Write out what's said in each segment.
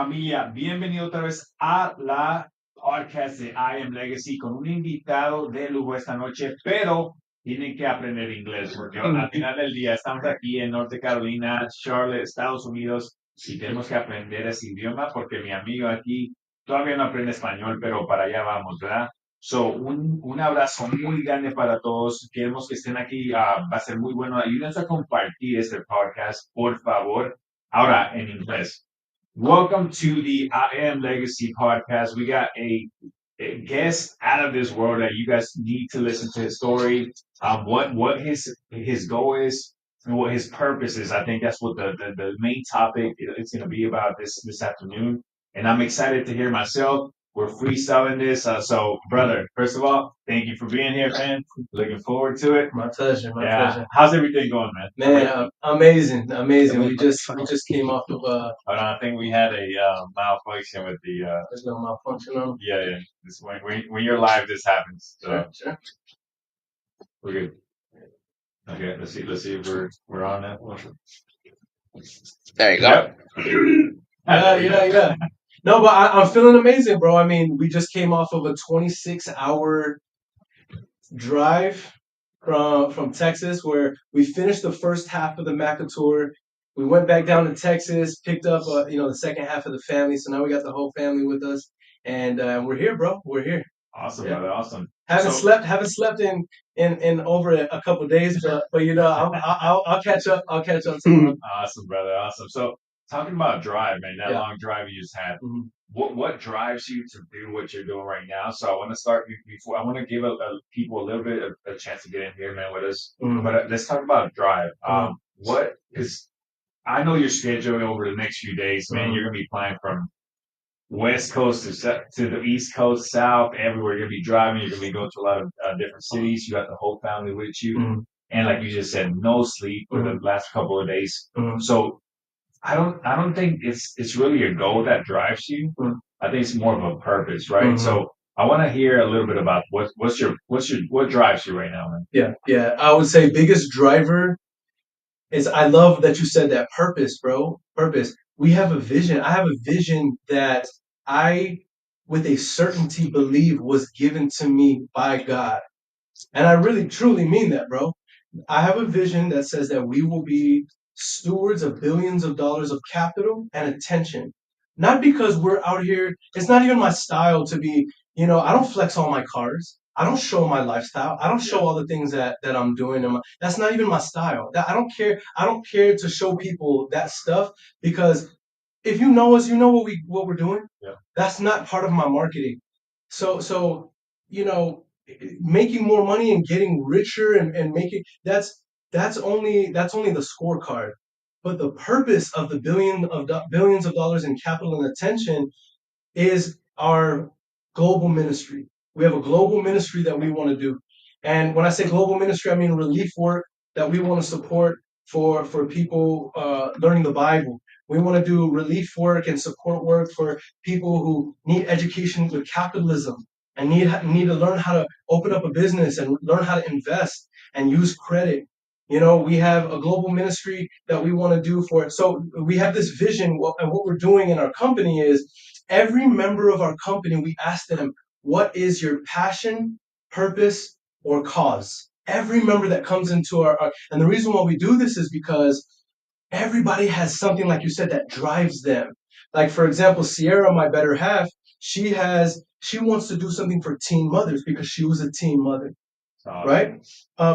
Familia, bienvenido otra vez a la podcast de I Am Legacy con un invitado de lujo esta noche, pero tienen que aprender inglés porque al final del día estamos aquí en Norte Carolina, Charlotte, Estados Unidos, y tenemos que aprender ese idioma porque mi amigo aquí todavía no aprende español, pero para allá vamos, ¿verdad? So, un abrazo muy grande para todos. Queremos que estén aquí. Va a ser muy bueno. Ayúdenos a compartir este podcast, por favor. Ahora, en inglés. Welcome to the I Am Legacy podcast. We got a guest out of this world that you guys need to listen to his story, what his goal is, and what his purpose is. I think that's what the main topic is going to be about this afternoon. And I'm excited to hear myself. We're freestyling this. So, brother, first of all, thank you for being here, man. Looking forward to it. My pleasure. My pleasure. How's everything going, man? Man, amazing. We just came off of I think we had a malfunction with the. There's no malfunction on. Yeah. This when you're live, this happens. So Sure. we're good. Okay, let's see if we're on that. There you go. Yeah. No, but I'm feeling amazing, bro. I mean, we just came off of a 26-hour drive from Texas, where we finished the first half of the Maca tour. We went back down to Texas, picked up the second half of the family. So now we got the whole family with us, and we're here, bro. We're here. Awesome, yeah. Brother. Awesome. Haven't slept in over a couple of days, but I'll catch up. I'll catch up tomorrow. Awesome, brother. Awesome. So talking about drive, man, that long drive you just had. Mm-hmm. What drives you to do what you're doing right now? So I want to start before I want to give people a little bit of a chance to get in here, man, with us. Mm-hmm. But let's talk about drive. What is? I know your schedule over the next few days, man. You're gonna be flying from West Coast to the East Coast, South, everywhere. You're gonna be driving. You're gonna be going to a lot of different cities. You got the whole family with you, and like you just said, no sleep for the last couple of days. So I don't think it's really a goal that drives you. I think it's more of a purpose, right? So I want to hear a little bit about what drives you right now, man. Yeah. I would say biggest driver is, I love that you said that, purpose, bro. Purpose. We have a vision. I have a vision that I, with a certainty, believe was given to me by God. And I really, truly mean that, bro. I have a vision that says that we will be stewards of billions of dollars of capital and attention. Not because we're out here, it's not even my style to be, I don't flex all my cars. I don't show my lifestyle. I don't show all the things that I'm doing. That's not even my style. I don't care. I don't care to show people that stuff, because if you know us, you know what we're doing. Yeah. That's not part of my marketing. So making more money and getting richer and making that's only the scorecard. But the purpose of the billions of dollars in capital and attention is our global ministry. We have a global ministry that we want to do. And when I say global ministry, I mean relief work that we want to support for people learning the Bible. We want to do relief work and support work for people who need education with capitalism and need to learn how to open up a business and learn how to invest and use credit. We have a global ministry that we want to do for it. So we have this vision, and what we're doing in our company is, every member of our company, we ask them, what is your passion, purpose, or cause? Every member that comes into and the reason why we do this is because everybody has something, like you said, that drives them. Like, for example, Sierra, my better half, she wants to do something for teen mothers because she was a teen mother. Right?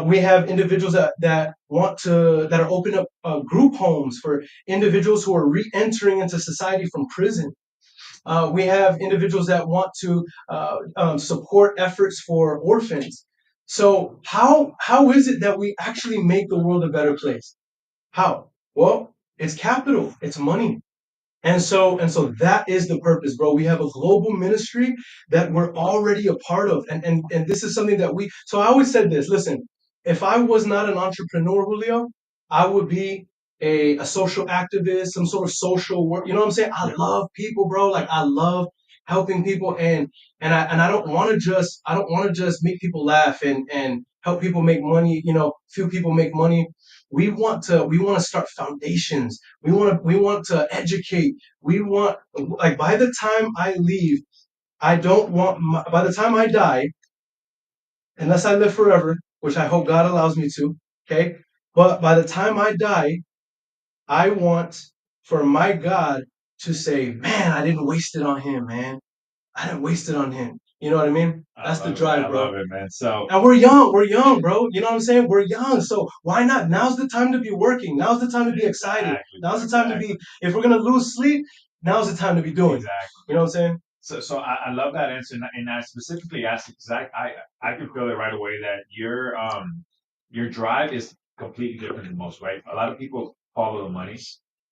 We have individuals that are opening up group homes for individuals who are re-entering into society from prison. We have individuals that want to support efforts for orphans. So how is it that we actually make the world a better place? How? Well, it's capital, it's money. And so that is the purpose, bro. We have a global ministry that we're already a part of. And this is something that so I always said this, listen, if I was not an entrepreneur, Julio, I would be a social activist, some sort of social work. You know what I'm saying? I love people, bro. Like, I love helping people, and I don't want to just make people laugh and help people make money. Few people make money. We want to start foundations. We want to educate. We want, like, by the time I leave, I don't want by the time I die, unless I live forever, which I hope God allows me to. Okay, but by the time I die, I want for my God to say, "Man, I didn't waste it on him, man. I didn't waste it on him." You know what I mean? That's the drive, I bro. love it, man. So And we're young, bro. You know what I'm saying? We're young, so why not? Now's the time to be working. Now's the time to be excited. exactly, Now's the time to exactly, be. If we're gonna lose sleep, now's the time to be doing it. exactly. You know what I'm saying? So I love that answer, and I specifically asked because I can feel it right away that your drive is completely different than most, right? A lot of people follow the money,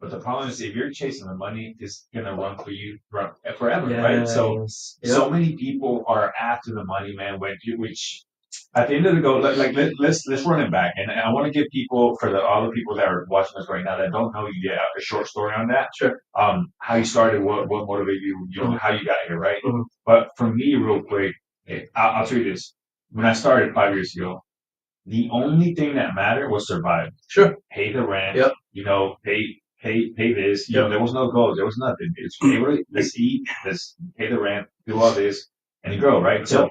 but the problem is if you're chasing the money, it's gonna run forever, right? So Yes. so Yep. many people are after the money, man. Which at the end of the go, let's run it back, and I want to give people for all the people that are watching us right now that don't know you yet a short story on that. Sure. How you started, what motivated you, Mhm. how you got here, right? Mhm. But for me, real quick, I'll tell you this: when I started 5 years ago, the only thing that mattered was survive, Sure. pay the rent, Yep. pay this. Yep. There was no goals, there was nothing. It's let's eat, let's pay the rent, do all this, and you grow, right? So Yep.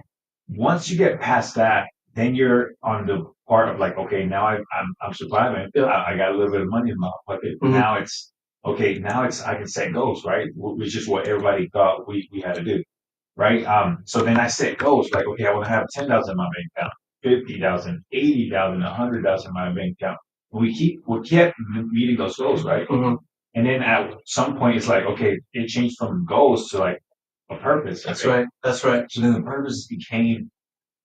once you get past that, then you're on the part of like, okay, now I'm surviving. Yep. I got a little bit of money in my pocket. Mhm. Now it's okay. Now it's I can set goals, right? Which is what everybody thought we had to do, right? So then I set goals like, okay, I want to have 10,000 in my bank account, 50,000, 80,000, 100,000 in my bank account. We kept meeting those goals, right? Mhm. And then at some point, it's like, okay, it changed from goals to like a purpose. That's Okay? right. That's right. So then the purpose became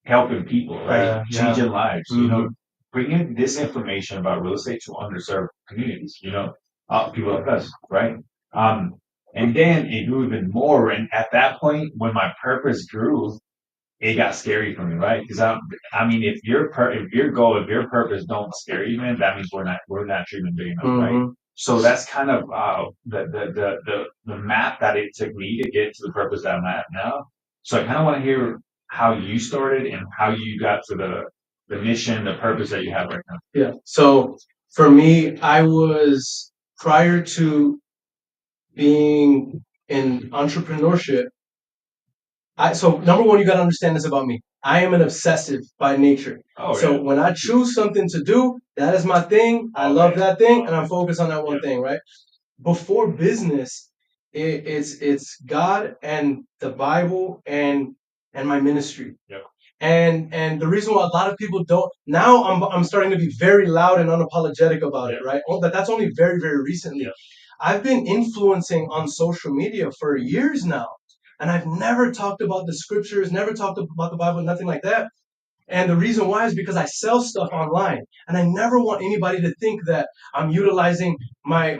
helping people, right? Yeah. Changing lives, Mhm. bringing this information about real estate to underserved communities, people like us, right? Um, and then it grew even more. And at that point, when my purpose grew, it got scary for me, right? Because I mean, if your goal, if your purpose don't scare you, man, that means we're not dreaming big enough, right? Mhm. So that's kind of the map that it took me to get to the purpose that I'm at now. So I kind of want to hear how you started and how you got to the mission, the purpose that you have right now. Yeah. So for me, I was, prior to being in entrepreneurship. So number one, you got to understand this about me. I am an obsessive by nature. Oh So yeah. when I choose something to do, that is my thing. I love Okay. that thing, and I'm focused on that one Yeah. thing, right? Before business, it's God and the Bible and my ministry. Yep. And the reason why a lot of people don't now, I'm starting to be very loud and unapologetic about it, Yep. right? But that's only very, very recently. Yep. I've been influencing on social media for years now, and I've never talked about the scriptures, never talked about the Bible, nothing like that. And the reason why is because I sell stuff online, and I never want anybody to think that I'm utilizing my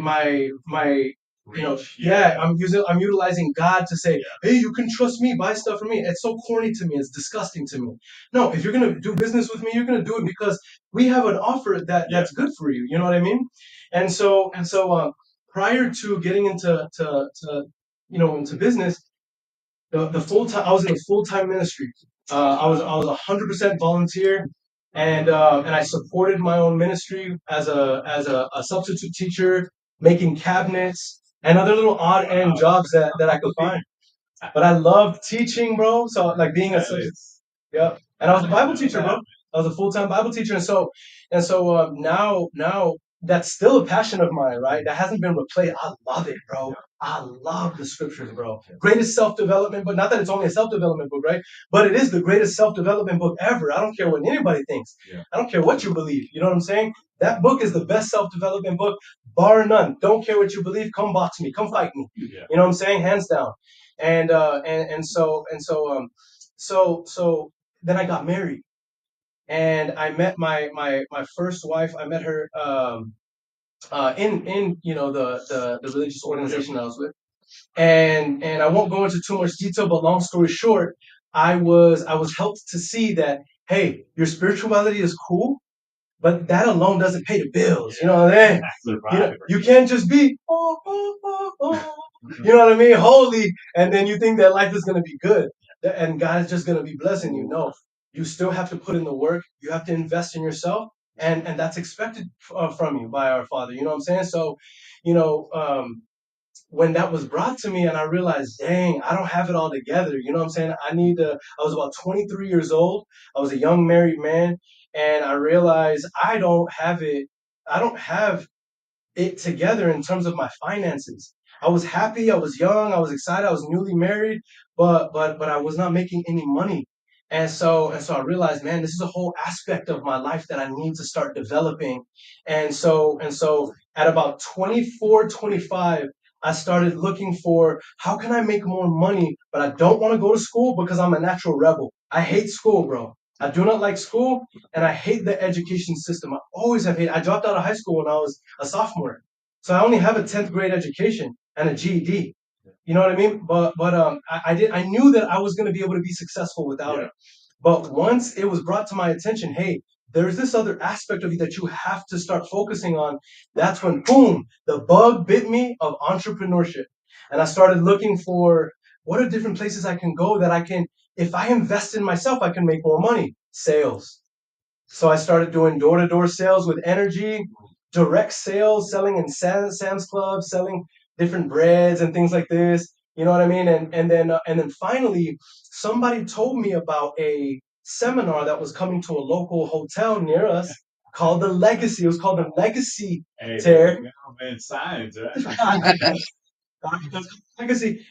Yeah. I'm utilizing God to say, Yeah. hey, you can trust me, buy stuff from me. It's so corny to me, it's disgusting to me. No, if you're gonna do business with me, you're gonna do it because we have an offer that's good for you. You know what I mean? And so prior to getting into business, the full time I was in a full time ministry. I was 100% volunteer, and I supported my own ministry as a substitute teacher, making cabinets and other little odd end jobs that I could find. But I loved teaching, bro. So like being a substitute. Yeah, and I was a Bible teacher, bro. I was a full time Bible teacher, and so now that's still a passion of mine, right? That hasn't been replaced. I love it, bro. I love the scriptures, bro. Greatest self development book. Not that it's only a self development book, right? But it is the greatest self development book ever. I don't care what anybody thinks. Yeah. I don't care what you believe. You know what I'm saying? That book is the best self development book, bar none. Don't care what you believe. Come box me. Come fight me. Yeah. You know what I'm saying? Hands down. And so then I got married, and I met my first wife. I met her in the religious organization I was with, and I won't go into too much detail, but long story short, I was helped to see that, hey, your spirituality is cool, but that alone doesn't pay the bills. You know what I mean? You can't just be you know what I mean, holy, and then you think that life is gonna be good and God is just gonna be blessing you. No, you still have to put in the work. You have to invest in yourself, and that's expected from you by our Father. You know what I'm saying? So, you know, when that was brought to me and I realized, dang, I don't have it all together. You know what I'm saying? I was about 23 years old. I was a young married man, and I realized I don't have it together in terms of my finances. I was happy, I was young, I was excited, I was newly married, but I was not making any money. And so I realized, man, this is a whole aspect of my life that I need to start developing. And so at about 24, 25, I started looking for how can I make more money, but I don't want to go to school because I'm a natural rebel. I hate school, bro. I do not like school, and I hate the education system. I always have hated. I dropped out of high school when I was a sophomore, so I only have a 10th grade education and a GED. You know what I mean? I knew that I was going to be able to be successful without it. But once it was brought to my attention, hey, there's this other aspect of you that you have to start focusing on. That's when, boom, the bug bit me of entrepreneurship. And I started looking for what are different places I can go that I can, if I invest in myself, I can make more money. Sales. So I started doing door to door sales with energy, direct sales, selling in Sam's Club, selling different breads and things like this. You know what I mean? And then finally, somebody told me about a seminar that was coming to a local hotel near us called the Legacy. It was called the Legacy Hey, Tear. man, science, right? Legacy.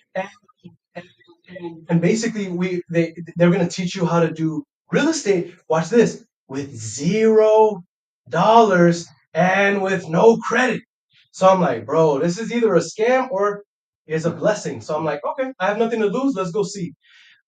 And, and basically they're going to teach you how to do real estate, watch this, with $0 and with no credit. So I'm like, bro, this is either a scam or it's a blessing. So I'm like, okay, I have nothing to lose, let's go see.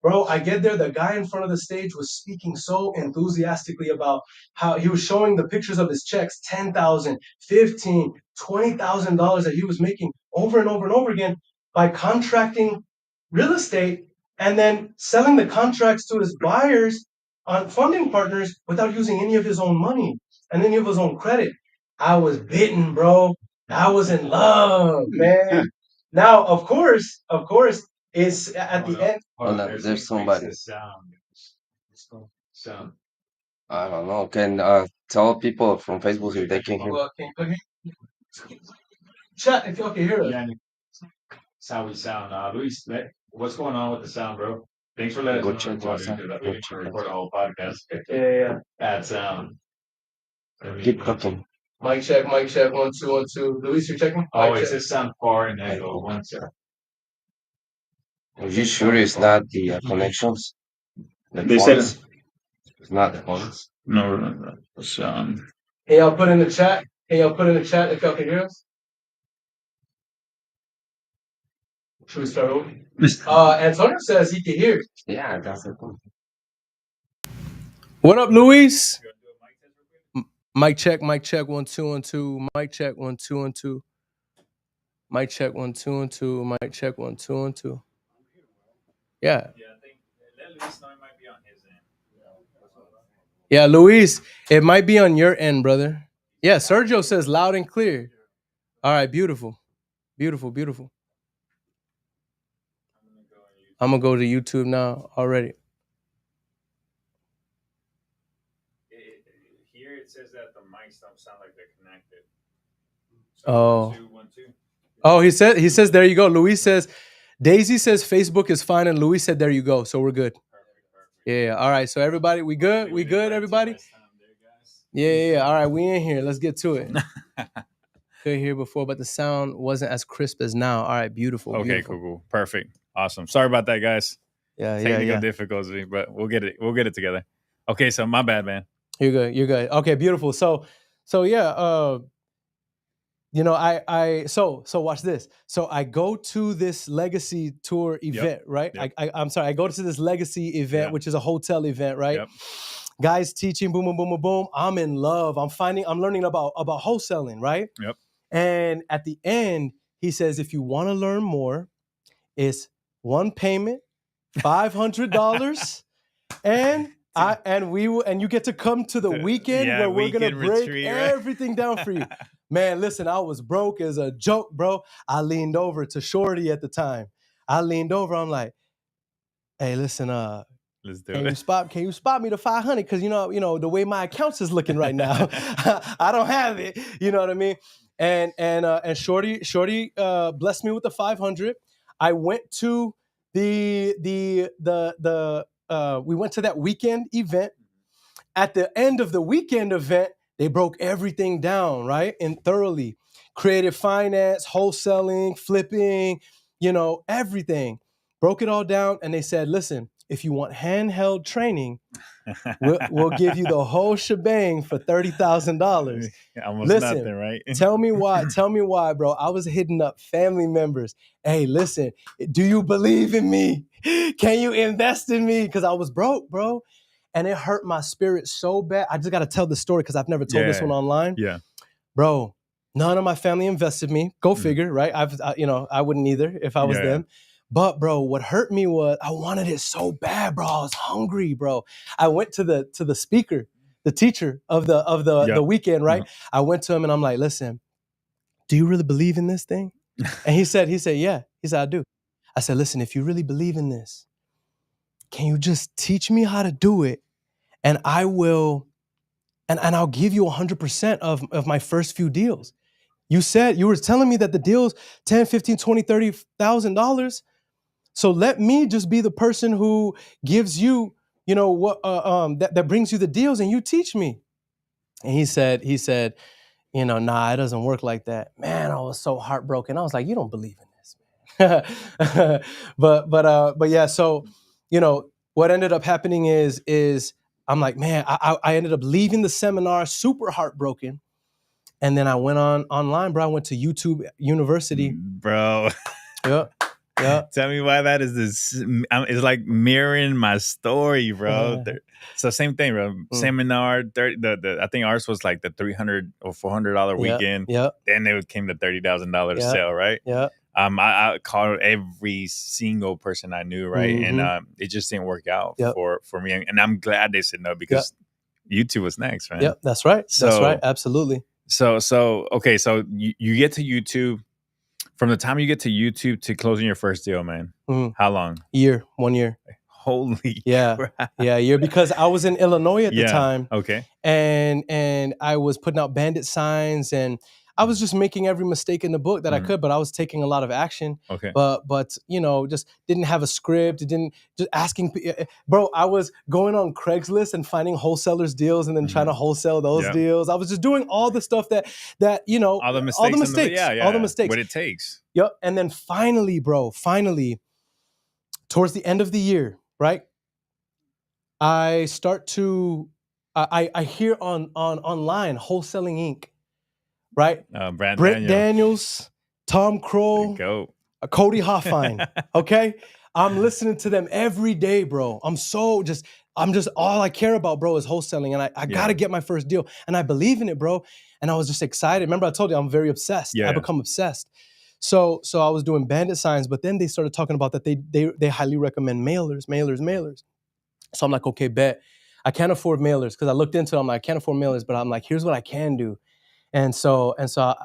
Bro, I get there. The guy in front of the stage was speaking so enthusiastically about how he was showing the pictures of his checks, 10,000, 15, $20,000 that he was making over and over and over again by contracting real estate and then selling the contracts to his buyers on funding partners without using any of his own money and any of his own credit. I was bitten, bro. I was in love, man. Now, of course, it's at the end. Hold on, there's somebody. Sound. I don't know. Can tell people from Facebook if they can hear. Well, can you chat if y'all can hear us? Yeah, that's how we sound. Luis, what's going on with the sound, bro? Thanks for letting Go us know. check the sound. Because I Go think we check record it. a whole podcast. Yeah. Bad sound. Keep talking. Mic check, 1 2 1 2. Luis, you're checking? Oh, Mic it check. says sound far and echo. One second. Are you sure it's not the connections? The They said- phones? It's not the phones. No. Sound. Hey, y'all put in the chat. Hey, y'all put in the chat if y'all can hear us. Should we start over? Antonio says he can hear. Yeah, that's the point. What up, Luis? Mic check, 1 2 1 2. Mic check, 1 2 1 2. Mic check, 1 2 1 2. Mic check, 1 2 1 2. Yeah. Yeah, I think let Luis know it might be on his end. Yeah, Luis, it might be on your end, brother. Yeah, Sergio says loud and clear. All right, beautiful. Beautiful. I'm going to go to YouTube now already. Here it says that the mics don't sound like they're connected. Oh. 1 2 1 2. Oh, he says there you go. Luis says Daisy says Facebook is fine, and Luis said there you go. So we're good. Yeah. All right. So everybody, we good? We good, everybody? Yeah. All right, we in here. Let's get to it. Could hear before, but the sound wasn't as crisp as now. All right, beautiful. Okay, beautiful. cool. Perfect. Awesome. Sorry about that, guys. Yeah. Technical difficulty, but we'll get it together. Okay, so my bad, man. You're good. Okay, beautiful. So yeah, so watch this. So I go to this legacy tour event, right? Yep. I'm sorry, I go to this legacy event, which is a hotel event, right? Yep. Guys teaching, boom, boom, boom, boom, boom. I'm in love. I'm learning about wholesaling, right? Yep. And at the end, he says, if you want to learn more, it's one payment, $500, and you get to come to the weekend where we're gonna break retreat, right? everything down for you. Man, listen, I was broke as a joke, bro. I leaned over to Shorty at the time. I'm like, hey, listen, Let's do Can you it. spot me the 500? Because you know the way my accounts is looking right now, I don't have it. You know what I mean? And Shorty blessed me with the 500. I went to we went to that weekend event. At the end of the weekend event, they broke everything down, right? And thoroughly. Creative finance, wholesaling, flipping, everything. Broke it all down, and they said, listen, if you want handheld training, we'll give you the whole shebang for $30,000. Almost Listen, nothing, right? Tell me why, bro. I was hitting up family members. Hey, listen, do you believe in me? Can you invest in me? Because I was broke, bro. And it hurt my spirit so bad. I just got to tell the story because I've never told this one online. Yeah. Bro, none of my family invested me. Go figure, right? I wouldn't either if I was them. But bro, what hurt me was I wanted it so bad, bro. I was hungry, bro. I went to the speaker, the teacher of the weekend, right? I went to him and I'm like, listen, do you really believe in this thing? And he said, yeah. He said, I do. I said, listen, if you really believe in this, can you just teach me how to do it? And I will, and I'll give you 100% of my first few deals. You were telling me that the deal's $10, $15, $20, $30,000. So let me just be the person who gives you, what that brings you the deals, and you teach me. And he said, nah, it doesn't work like that. Man, I was so heartbroken. I was like, you don't believe in this, man. but yeah. So, what ended up happening is I'm like, man, I ended up leaving the seminar super heartbroken. And then I went online, bro. I went to YouTube University. Bro. Yeah. Tell me why that is this. It's like mirroring my story, bro. So same thing, bro. Seminar, I think ours was like the $300 or $400 weekend. Yeah. Then it came the $30,000 sale, right? Yeah. I called every single person I knew, right? Mm-hmm. And it just didn't work out for me. And I'm glad they said no because YouTube was next, man. Yep, that's right. That's right. Absolutely. So okay, so you get to YouTube. From the time you get to YouTube to closing your first deal, man, how long? 1 year. Holy crap. Yeah, a year, because I was in Illinois at the time. Okay. And I was putting out bandit signs, and I was just making every mistake in the book that I could, but I was taking a lot of action. Okay. But just didn't have a script. Just asking, bro. I was going on Craigslist and finding wholesalers deals, and then trying to wholesale those deals. I was just doing all the stuff that all the mistakes, all the mistakes. What it takes. Yep. And then finally, towards the end of the year, right? I start to I hear on online Wholesaling Inc. Right? Brent Daniels, Tom Kroll, Cody Hoffine. Okay? I'm listening to them every day, bro. I'm just all I care about, bro, is wholesaling. And I gotta get my first deal. And I believe in it, bro. And I was just excited. Remember, I told you I'm very obsessed. I become obsessed. So I was doing bandit signs, but then they started talking about that they highly recommend mailers. So I'm like, okay, bet. I can't afford mailers, because I looked into it. I'm like, I can't afford mailers, but I'm like, here's what I can do. And so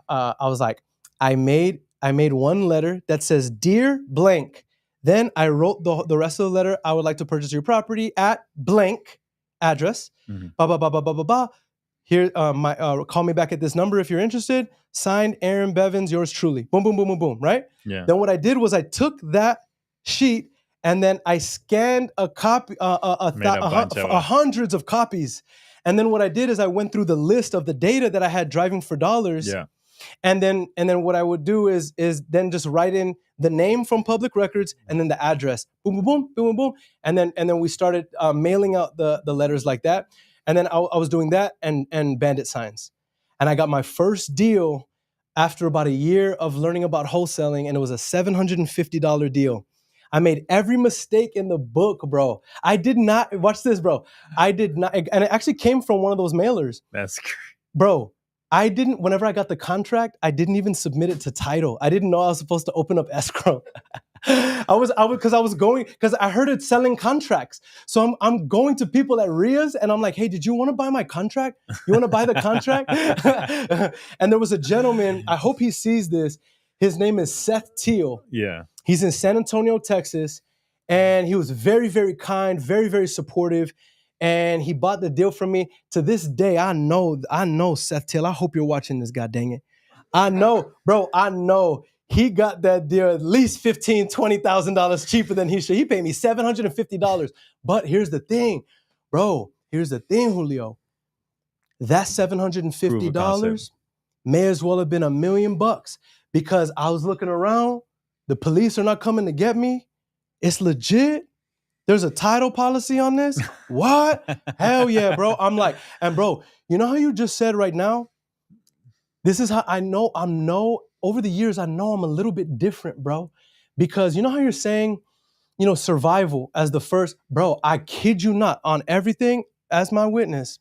I was like, I made one letter that says, Dear blank. Then I wrote the rest of the letter. I would like to purchase your property at blank address. Ba ba ba ba ba ba ba. Here, call me back at this number if you're interested. Signed, Aaron Bevins, yours truly. Boom, boom, boom, boom, boom. Right? Yeah. Then what I did was I took that sheet and then I scanned a copy, hundreds of copies. And then what I did is I went through the list of the data that I had driving for dollars. Yeah. And then what I would do is then just write in the name from public records and then the address. Boom, boom, boom, boom, boom, boom. And then we started mailing out the letters like that. And then I was doing that and bandit signs. And I got my first deal after about a year of learning about wholesaling, and it was a $750 deal. I made every mistake in the book, bro. I did not, watch this, bro. I did not, and it actually came from one of those mailers. That's great. Bro, whenever I got the contract, I didn't even submit it to title. I didn't know I was supposed to open up escrow. because I heard it selling contracts. So I'm going to people at RIAs and I'm like, hey, did you want to buy my contract? You want to buy the contract? And there was a gentleman, I hope he sees this. His name is Seth Teal. Yeah. He's in San Antonio, Texas. And he was very, very kind, very, very supportive. And he bought the deal from me. To this day, I know Seth Till. I hope you're watching this, god dang it. I know, bro, I know he got that deal at least $15,000, $20,000 cheaper than he should. He paid me $750. But here's the thing, bro. Here's the thing, Julio. That $750 may as well have been $1 million because I was looking around. The police are not coming to get me. It's legit. There's a title policy on this. What? Hell yeah, bro. I'm like, and bro, you know how you just said right now? This is how I know over the years, I know I'm a little bit different, bro. Because you know how you're saying, survival as the first, bro, I kid you not, on everything as my witness.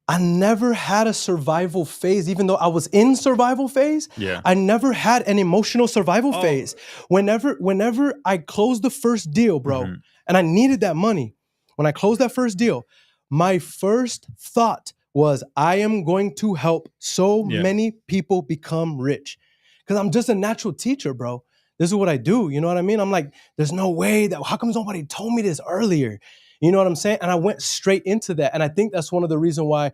I never had a survival phase, even though I was in survival phase. Yeah. I never had an emotional survival phase. Whenever I closed the first deal, bro, and I needed that money, when I closed that first deal, my first thought was, I am going to help so many people become rich. Because I'm just a natural teacher, bro. This is what I do. You know what I mean? I'm like, there's no way how come nobody told me this earlier? You know what I'm saying? And I went straight into that. And I think that's one of the reasons why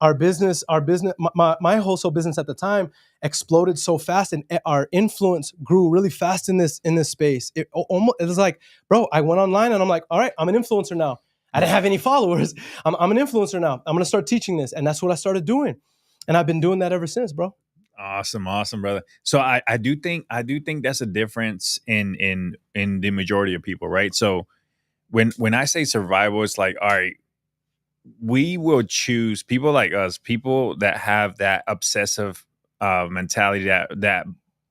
our business, my wholesale business at the time exploded so fast, and our influence grew really fast in this space. It was like, bro, I went online and I'm like, all right, I'm an influencer now. I didn't have any followers. I'm an influencer now. I'm going to start teaching this. And that's what I started doing. And I've been doing that ever since, bro. Awesome, brother. So I do think that's a difference in the majority of people, right? So when I say survival, it's like, all right, we will choose people like us, people that have that obsessive mentality, that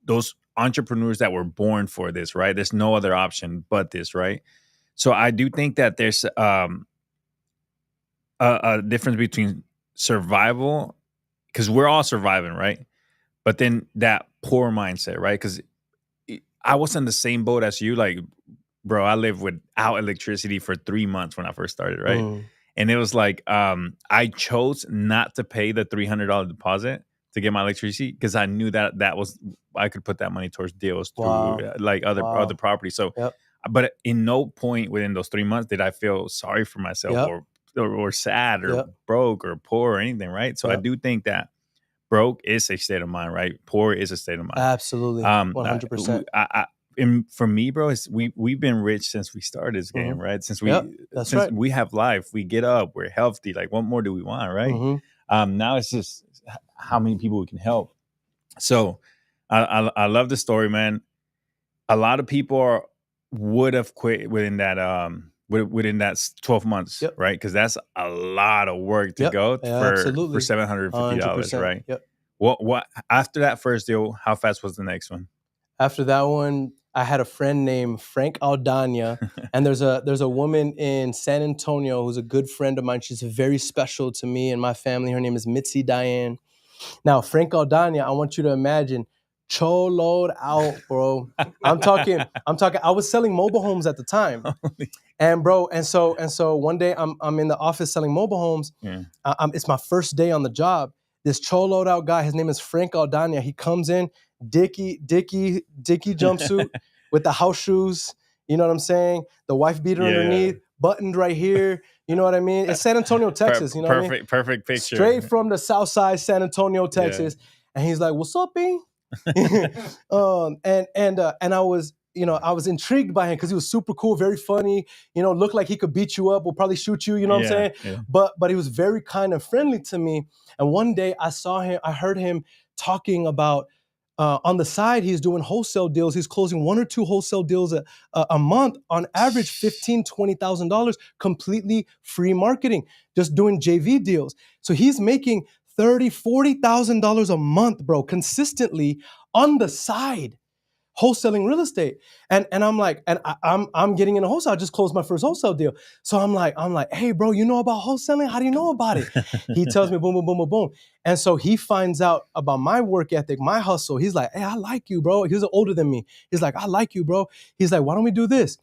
those entrepreneurs that were born for this, right? There's no other option but this, right? So I do think that there's a difference between survival, because we're all surviving, right? But then that poor mindset, right? Because I was in the same boat as you, like, bro, I lived without electricity for 3 months when I first started, right? And it was like, I chose not to pay the $300 deposit to get my electricity because I knew that I could put that money towards deals through like other properties. So, but in no point within those 3 months did I feel sorry for myself or sad or broke or poor or anything, right? So I do think that broke is a state of mind, right? Poor is a state of mind. Absolutely, 100%. And for me, bro, we've been rich since we started this game, right? Since we have life, we get up, we're healthy. Like, what more do we want, right? Now it's just how many people we can help. So I love the story, man. A lot of people would have quit within that 12 months, right? Because that's a lot of work to go for $750, right? Yep. What after that first deal? How fast was the next one? After that one, I had a friend named Frank Aldana, and there's a woman in San Antonio who's a good friend of mine. She's very special to me and my family. Her name is Mitzi Diane. Now, Frank Aldana, I want you to imagine, choloed out, bro. I'm talking. I was selling mobile homes at the time, and bro, and so one day I'm in the office selling mobile homes. It's my first day on the job. This choloed out guy, his name is Frank Aldana. He comes in. Dicky jumpsuit with the house shoes, you know what I'm saying? The wife beater underneath, buttoned right here, you know what I mean? It's San Antonio, Texas, you know what I mean? Perfect picture. Straight from the south side, San Antonio, Texas. And he's like, "What's up, B?" And I was intrigued by him because he was super cool, very funny, looked like he could beat you up, will probably shoot you, you know what I'm saying? Yeah. But he was very kind and friendly to me. And one day I heard him talking about, on the side, he's doing wholesale deals. He's closing 1 or 2 wholesale deals a month, on average $15,000, $20,000, completely free marketing, just doing JV deals. So he's making $30,000, $40,000 a month, bro, consistently on the side, wholesaling real estate. And I'm like, and I'm getting into wholesale. I just closed my first wholesale deal. So I'm like, hey, bro, you know about wholesaling? How do you know about it? He tells me, boom, boom, boom, boom, boom. And so he finds out about my work ethic, my hustle. He's like, hey, I like you, bro. He's older than me. He's like, I like you, bro. He's like, why don't we do this?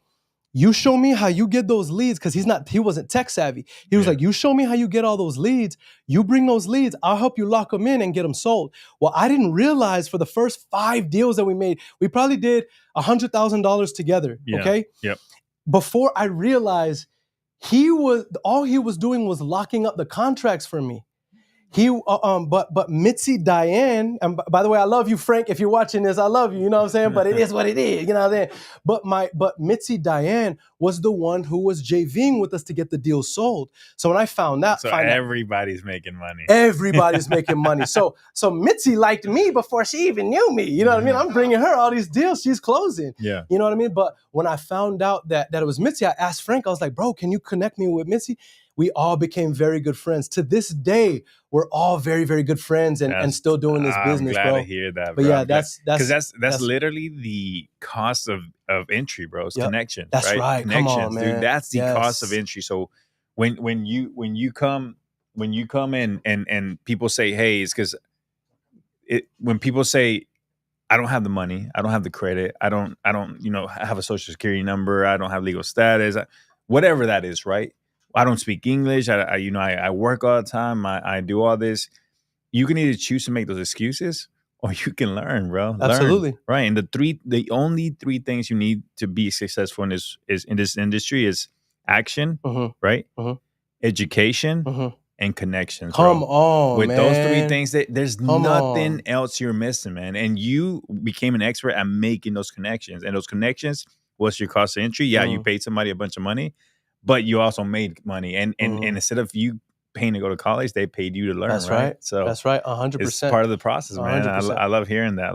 you show me how you get those leads, because he wasn't tech savvy. He was Yeah. like, you show me how you get all those leads, you bring those leads, I'll help you lock them in and get them sold. Well, I didn't realize for the first 5 deals that we made, we probably did $100,000 together. Yeah. Okay. Yep. Before I realized all he was doing was locking up the contracts for me. But Mitzi Diane, and by the way, I love you, Frank. If you're watching this, I love you. You know what I'm saying? But it is what it is. You know what I'm saying? But Mitzi Diane was the one who was JVing with us to get the deal sold. So when I found out, So everybody's making money. Everybody's making money. So Mitzi liked me before she even knew me. You know what I mean? I'm bringing her all these deals she's closing. Yeah. You know what I mean? But when I found out that it was Mitzi, I asked Frank, I was like, bro, can you connect me with Mitzi? We all became very good friends. To this day, we're all very, very good friends and still doing this business, I'm glad bro. to hear that, But bro. yeah, that's literally the cost of entry, bro. It's connection. That's right. Come Connections, on, man. dude. That's the cost of entry. So when you come and people say, hey, it's because when people say, I don't have the money, I don't have the credit, I don't have a social security number, I don't have legal status, whatever that is, right? I don't speak English. I work all the time. I do all this. You can either choose to make those excuses or you can learn, bro. Absolutely. Learn, right. And the only 3 things you need to be successful in this industry is action, right? Education and connections. Come on, with man. those 3 things, there's nothing else you're missing, man. And you became an expert at making those connections. And those connections, what's your cost of entry? Yeah, you paid somebody a bunch of money, but you also made money. And instead of you paying to go to college, they paid you to learn. That's right. So that's right. 100%. It's part of the process, man. 100%. I love hearing that.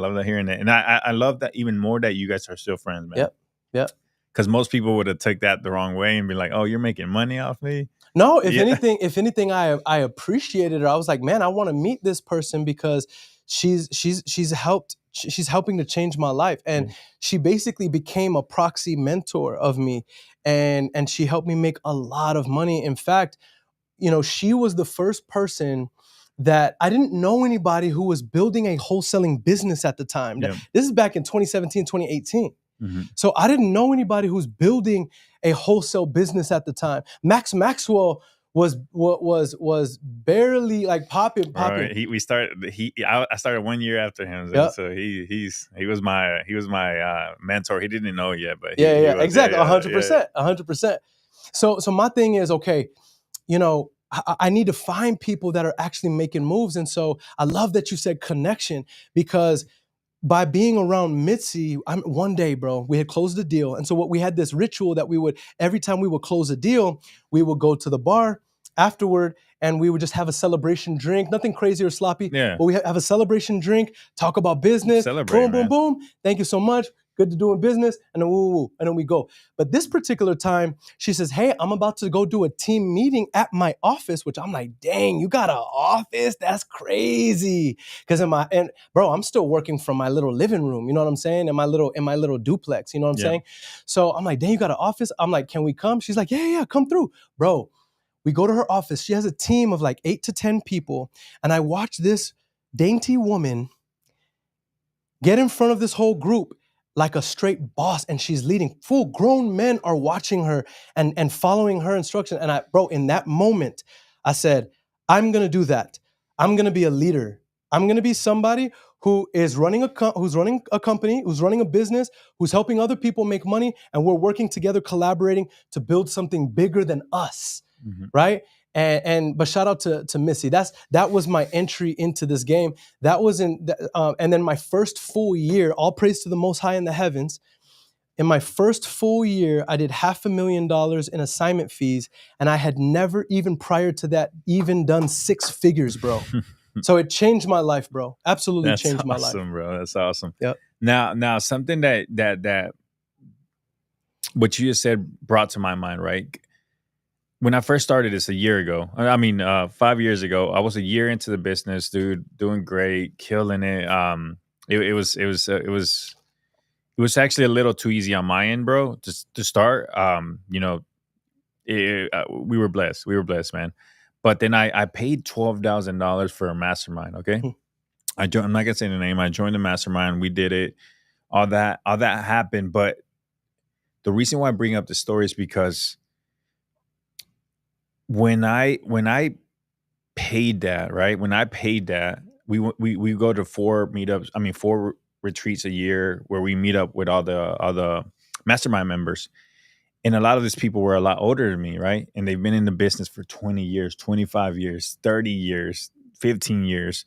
And I love that even more that you guys are still friends, man. Yep. Because most people would have took that the wrong way and be like, "Oh, you're making money off me." No, if anything, I appreciated her. I was like, man, I want to meet this person because she's helping to change my life, and she basically became a proxy mentor of me, and she helped me make a lot of money. In fact, she was the first person that I didn't know anybody who was building a wholesaling business at the time. Yeah. This is back in 2017, 2018. So I didn't know anybody who's building a wholesale business at the time. Max Maxwell was barely like popping. Right. I started 1 year after him, so he was my mentor. He didn't know yet, but he was, exactly, 100%, 100%. So my thing is, okay, I need to find people that are actually making moves, and so I love that you said connection, because by being around Mitzi, one day, bro, we had closed the deal. And so we had this ritual that every time we would close a deal, we would go to the bar afterward and we would just have a celebration drink, nothing crazy or sloppy. Yeah. But we have a celebration drink, talk about business, Celebrate, boom, boom. Thank you so much. Good to doing business. And then woo, and then we go. But this particular time, she says, hey, I'm about to go do a team meeting at my office, which I'm like, dang, you got an office? That's crazy. Because bro, I'm still working from my little living room, you know what I'm saying? In my little duplex, you know what I'm saying? So I'm like, dang, you got an office? I'm like, can we come? She's like, yeah, come through. Bro, we go to her office. She has a team of like 8 to 10 people. And I watch this dainty woman get in front of this whole group like a straight boss, and she's leading. Full grown men are watching her and following her instruction. And in that moment, I said, I'm gonna do that. I'm gonna be a leader. I'm gonna be somebody who is running a company, who's running a business, who's helping other people make money, and we're working together, collaborating to build something bigger than us, right? But shout out to Missy. That was my entry into this game. That was and then my first full year, all praise to the Most High in the heavens. In my first full year, I did $500,000 in assignment fees, and I had never even prior to that even done 6 figures, bro. So it changed my life, bro. Absolutely changed my life. That's awesome, bro. That's awesome. Yep. Now something that what you just said brought to my mind, right? When I first started this a year ago, 5 years ago, I was a year into the business, dude, doing great, killing it. It was actually a little too easy on my end, bro, just to start. We were blessed, man. But then I paid $12,000 for a mastermind. Okay, I'm not gonna say the name. I joined the mastermind. We did it. All that happened, but the reason why I bring up the story is because when I paid that, right? When I paid that, we go to 4 meetups. I mean, 4 retreats a year where we meet up with all the mastermind members. And a lot of these people were a lot older than me, right? And they've been in the business for 20 years, 25 years, 30 years, 15 years.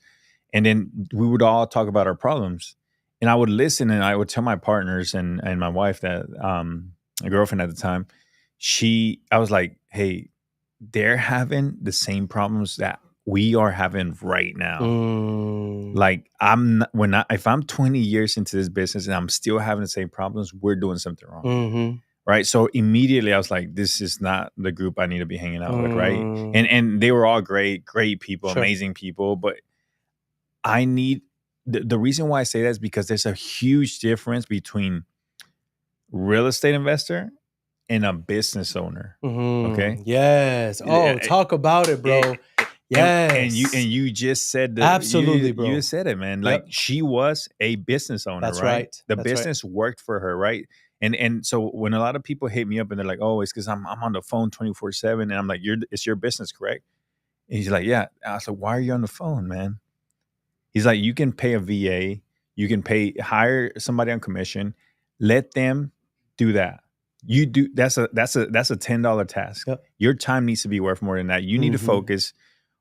And then we would all talk about our problems. And I would listen and I would tell my partners and my wife that my girlfriend at the time, I was like, hey, they're having the same problems that we are having right now. Like if I'm 20 years into this business and I'm still having the same problems, we're doing something wrong. Right. So immediately I was like, this is not the group I need to be hanging out with. Right. And they were all great people, Sure. amazing people. But I need the reason why I say that is because there's a huge difference between real estate investor and a business owner. Okay. Yes. Oh, Yeah, talk about it, bro. Yes. And you just said Absolutely, bro. You just said it, man. Like Yep. she was a business owner. That's right. right. The That's right. business worked for her, right? And so when a lot of people hit me up and they're like, "Oh, it's because I'm on the phone 24/7," and I'm like, "It's your business, correct?" And he's like, "Yeah." I was like, "Why are you on the phone, man?" He's like, "You can pay a VA, you can hire somebody on commission, let them do that. You do that's a $10 task. Yep. Your time needs to be worth more than that. You need to focus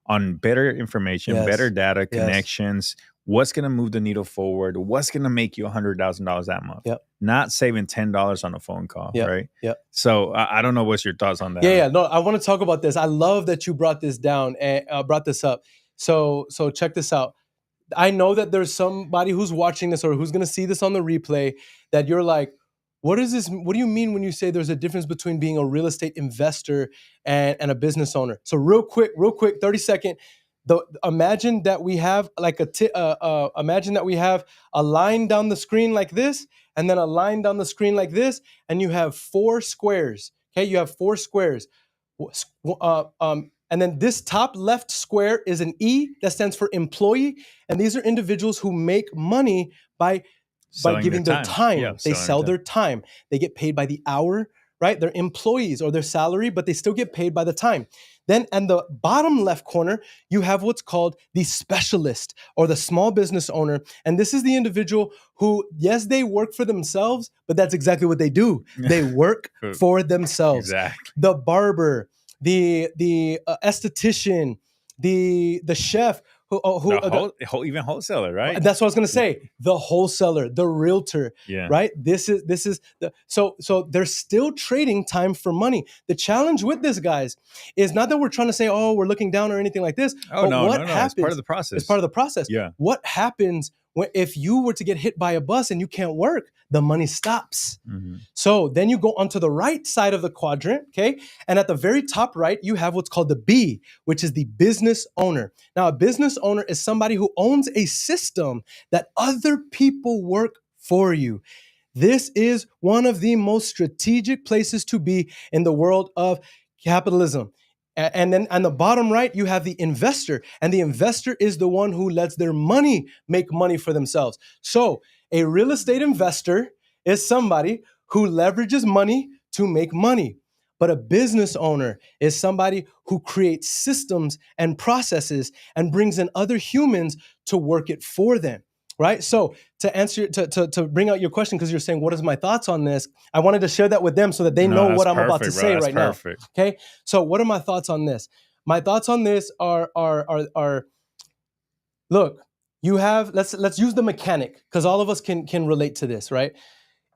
on better information, Yes. better data, Yes. connections. What's going to move the needle forward? What's going to make you $100,000 that month? Yep. Not saving $10 on a phone call, Yep. right? Yep. So I don't know what's your thoughts on that. Yeah. No, I want to talk about this. I love that you brought this down and brought this up. So check this out. I know that there's somebody who's watching this or who's going to see this on the replay that you're like, what is this? What do you mean when you say there's a difference between being a real estate investor and a business owner? So real quick, 30-second. Imagine that we have like imagine that we have a line down the screen like this, and then a line down the screen like this, and you have 4 squares. Okay, you have 4 squares. And then this top left square is an E that stands for employee, and these are individuals who make money by giving their time. Yeah, they sell their time. They get paid by the hour, right? They're employees or their salary, but they still get paid by the time. Then in the bottom left corner, you have what's called the specialist or the small business owner. And this is the individual who, yes, they work for themselves, but that's exactly what they do. They work for themselves. Exactly. The barber, the esthetician, the chef, even wholesaler, right? That's what I was going to say. The wholesaler, the realtor, Yeah. right? This is so they're still trading time for money. The challenge with this, guys, is not that we're trying to say, oh, we're looking down or anything like this. Oh, no. Happens, It's part of the process. It's part of the process. Yeah. What happens if you were to get hit by a bus and you can't work? The money stops. Mm-hmm. So then you go onto the right side of the quadrant, okay? And at the very top right, you have what's called the B, which is the business owner. Now, a business owner is somebody who owns a system that other people work for you. This is one of the most strategic places to be in the world of capitalism. And then on the bottom right, you have the investor. And the investor is the one who lets their money make money for themselves. So a real estate investor is somebody who leverages money to make money. But a business owner is somebody who creates systems and processes and brings in other humans to work it for them. Right. So to answer, to bring out your question, because you're saying, what is my thoughts on this? I wanted to share that with them so that they know what I'm about to say right now. Okay. So what are my thoughts on this? My thoughts on this are look, you have, let's use the mechanic, because all of us can relate to this, right?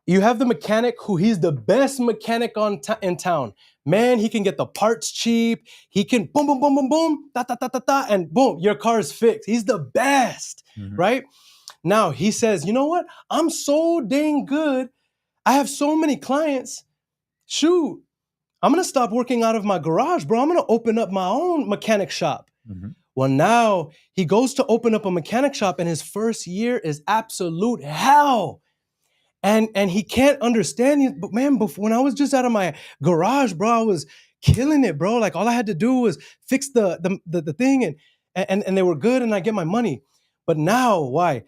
You have the mechanic who he's the best mechanic in town. Man, he can get the parts cheap. He can boom, boom, boom, boom, boom, da, da, da, da, da, and boom, your car is fixed. He's the best, right? Now he says, you know what? I'm so dang good. I have so many clients. Shoot, I'm going to stop working out of my garage, bro. I'm going to open up my own mechanic shop. Mm-hmm. Well, now he goes to open up a mechanic shop and his first year is absolute hell. And he can't understand it. But man, when I was just out of my garage, bro, I was killing it, bro. Like all I had to do was fix the thing and they were good and I get my money. But now, why?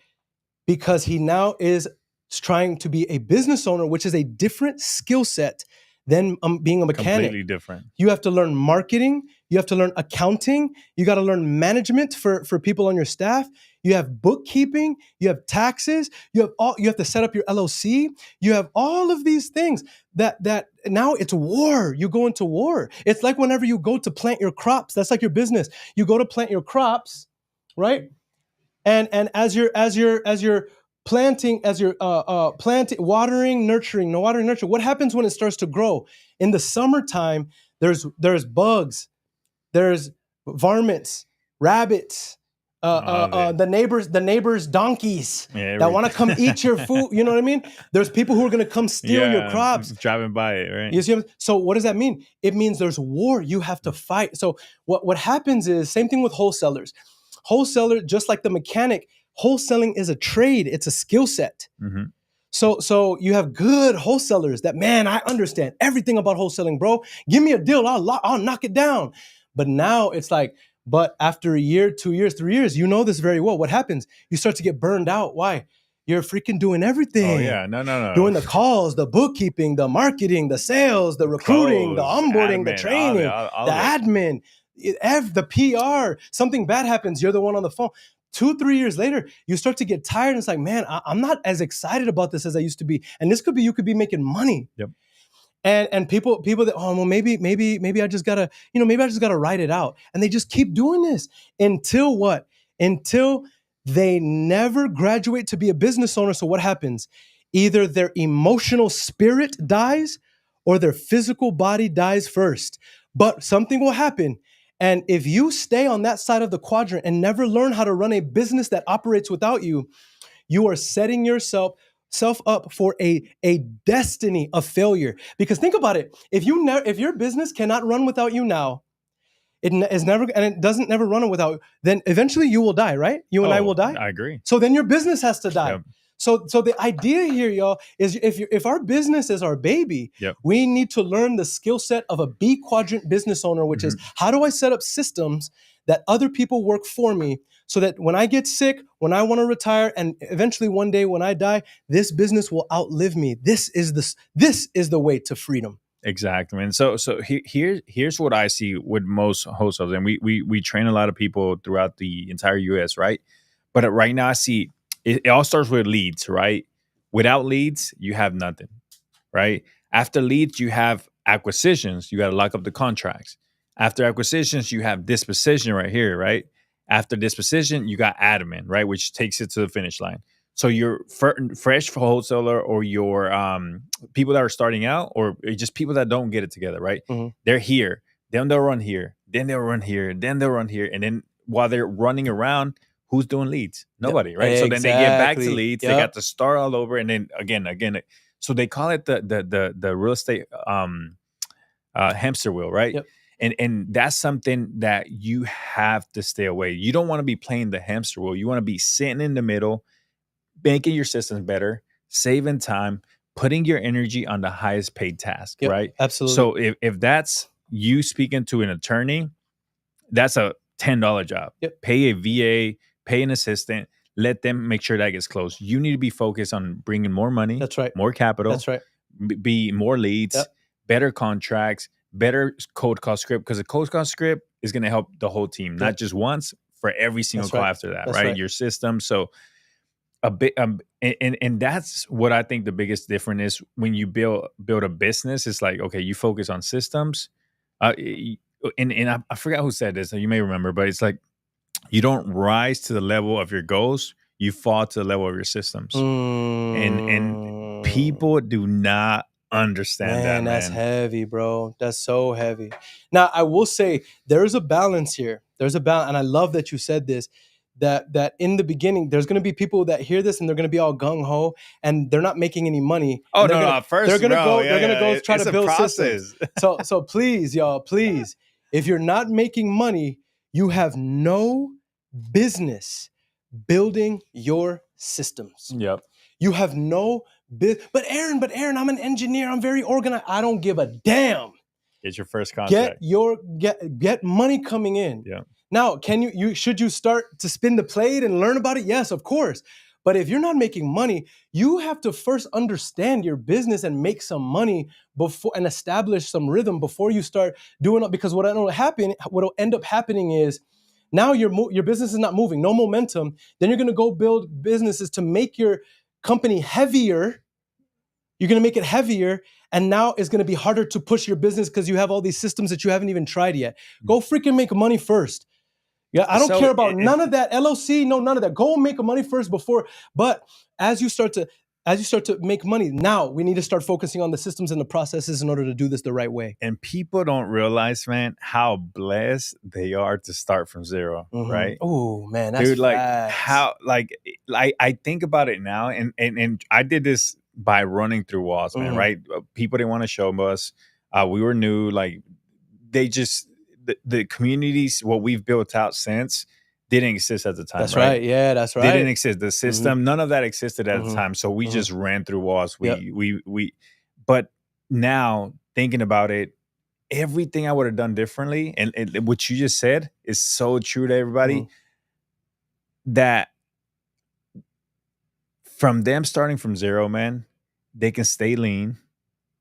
Because he now is trying to be a business owner, which is a different skill set than being a mechanic. Completely different. You have to learn marketing. You have to learn accounting. You got to learn management for people on your staff. You have bookkeeping. You have taxes. You have to set up your LLC. You have all of these things that now it's war. You go into war. It's like whenever you go to plant your crops. That's like your business. You go to plant your crops, right? And as you're planting, watering, nurturing, what happens when it starts to grow? In the summertime, there's bugs, there's varmints, rabbits, the neighbors' donkeys that want to come eat your food. You know what I mean? There's people who are going to come steal your crops. Driving by it, right? You see what so what does that mean? It means there's war. You have to fight. So what happens is, same thing with wholesalers. Wholesaler, just like the mechanic, wholesaling is a trade. It's a skill set. Mm-hmm. So you have good wholesalers that, man, I understand everything about wholesaling, bro. Give me a deal. I'll knock it down. But now it's like, but after a year, 2 years, 3 years, you know this very well. What happens? You start to get burned out. Why? You're freaking doing everything. Oh, yeah. No. Doing the calls, the bookkeeping, the marketing, the sales, the recruiting, the onboarding, the training, the admin, the PR. Something bad happens, you're the one on the phone. 2-3 years later, you start to get tired, and it's like, man, I'm not as excited about this as I used to be. And this could be, you could be making money. Yep. And people that, oh, well, maybe I just gotta, maybe I just gotta write it out. And they just keep doing this until what? Until they never graduate to be a business owner. So what happens? Either their emotional spirit dies or their physical body dies first. But something will happen. And if you stay on that side of the quadrant and never learn how to run a business that operates without you, you are setting yourself up for a destiny of failure. Because think about it. If your business cannot run without you now, it doesn't never run without, then eventually you will die, right? You and I will die. I agree. So then your business has to die. Yep. So the idea here, y'all, is if our business is our baby, Yep. we need to learn the skill set of a B quadrant business owner, which is, how do I set up systems that other people work for me, so that when I get sick, when I want to retire, and eventually one day when I die, this business will outlive me. This is the way to freedom. Exactly, man. So here's what I see with most wholesalers, and we train a lot of people throughout the entire U.S., right? But right now I see it all starts with leads, right? Without leads, you have nothing, right? After leads, you have acquisitions. You got to lock up the contracts. After acquisitions, you have disposition right here, right? After disposition, you got admin, right? Which takes it to the finish line. So your fresh wholesaler, or your people that are starting out, or just people that don't get it together, right? Mm-hmm. They're here. Then they'll run here. Then they'll run here. Then they'll run here. And then while they're running around, who's doing leads? Nobody, right? So then they get back to leads. Yep. They got to start all over, and then again. So they call it the real estate hamster wheel, right? Yep. And that's something that you have to stay away. You don't want to be playing the hamster wheel. You want to be sitting in the middle, making your systems better, saving time, putting your energy on the highest paid task, yep, right? Absolutely. So if that's you speaking to an attorney, that's a $10 job. Yep. Pay a VA, pay an assistant, let them make sure that gets closed. You need to be focused on bringing more money. That's right. More capital. That's right. Be more leads, yep, better contracts, better cold call script, because the cold call script is going to help the whole team, not just once, for every single that's call right. after that, That's right? Your system. So a bit, and that's what I think the biggest difference is when you build a business. It's like, okay, you focus on systems. And I forgot who said this. You may remember, but it's like, you don't rise to the level of your goals. You fall to the level of your systems. And people do not understand that, man. That's heavy, bro. That's so heavy. Now, I will say there's a balance here. There's a balance, and I love that you said this. That in the beginning, there's going to be people that hear this and they're going to be all gung ho, and they're not making any money. Oh no, at first they're going to go. Yeah, they're going to go try to build systems. So please, y'all, please, if you're not making money, you have no business building your systems. Yep. You have no business. But Aaron, I'm an engineer. I'm very organized. I don't give a damn. Get your first contract. Get money coming in. Yeah. Now, should you start to spin the plate and learn about it? Yes, of course. But if you're not making money, you have to first understand your business and make some money before and establish some rhythm before you start doing it. Because what'll end up happening is now your business is not moving, no momentum. Then you're going to go build businesses to make your company heavier. You're going to make it heavier, and now it's going to be harder to push your business because you have all these systems that you haven't even tried yet. Go freaking make money first. Yeah, I don't So care about none of that LLC, no, none of that. Go make money first before. But as you start to make money, now we need to start focusing on the systems and the processes in order to do this the right way. And people don't realize, man, how blessed they are to start from zero, right? Oh man, that's Dude, like facts. how, like I think about it now, and I did this by running through walls, man. Mhm. Right? People didn't want to show us. We were new. Like they just the communities, what we've built out since, didn't exist at the time. That's right. Yeah, that's right. They didn't exist. The system, none of that existed at the Mhm. time. So we Mhm. just ran through walls. Yep. We. But now thinking about it, everything I would have done differently, and what you just said is so true to everybody. Mhm. That from them starting from zero, man, they can stay lean.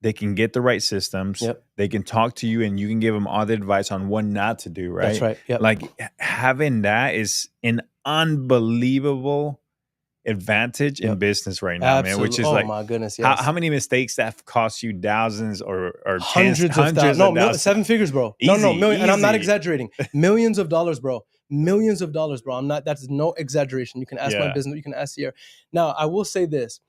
They can get the right systems. Yep. They can talk to you, and you can give them all the advice on what not to do. Right. That's right. Yep. Like having that is an unbelievable advantage in Yep. business right now, man. Which is oh like, my goodness, yes. how many mistakes that have cost you thousands or hundreds of thousands. No, seven figures, bro. No, Easy, million. And I'm not easy. exaggerating. Millions of dollars, bro. Millions of dollars, bro. I'm not. That's no exaggeration. You can ask my Yeah. business. You can ask Sierra. Now, I will say this.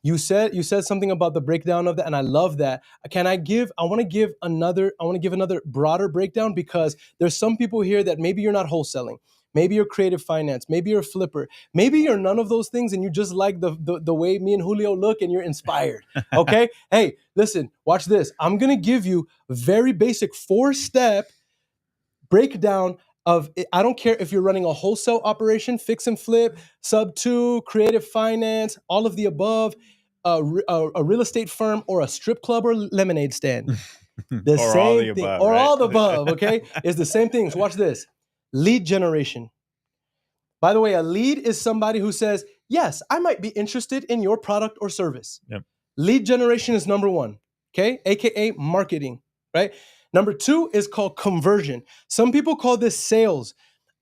You said something about the breakdown of that, and I love that. I want to give another broader breakdown, because there's some people here that maybe you're not wholesaling. Maybe you're creative finance. Maybe you're a flipper. Maybe you're none of those things, and you just like the way me and Julio look, and you're inspired. Okay? Hey, listen, watch this. I'm gonna give you a very basic 4-step breakdown of, I don't care if you're running a wholesale operation, fix and flip, sub 2, creative finance, all of the above, a real estate firm, or a strip club or lemonade stand. The Or same all the thing, above, or right? all the above, okay? It's the same thing. So watch this. Lead generation. By the way, a lead is somebody who says, yes, I might be interested in your product or service. Yep. Lead generation is number 1, okay? AKA marketing, right? Number 2 is called conversion. Some people call this sales.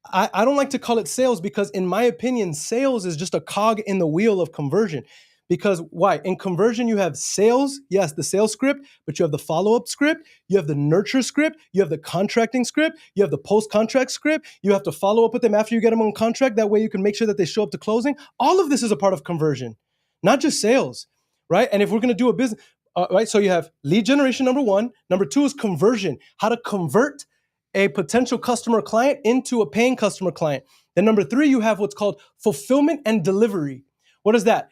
I don't like to call it sales, because in my opinion, sales is just a cog in the wheel of conversion. Because why? In conversion, you have sales, yes, the sales script, but you have the follow-up script, you have the nurture script, you have the contracting script, you have the post-contract script, you have to follow up with them after you get them on contract. That way you can make sure that they show up to closing. All of this is a part of conversion, not just sales, right? And if we're going to do a business, right? So you have lead generation, number 1. Number 2 is conversion, how to convert a potential customer client into a paying customer client. Then number 3, you have what's called fulfillment and delivery. What is that?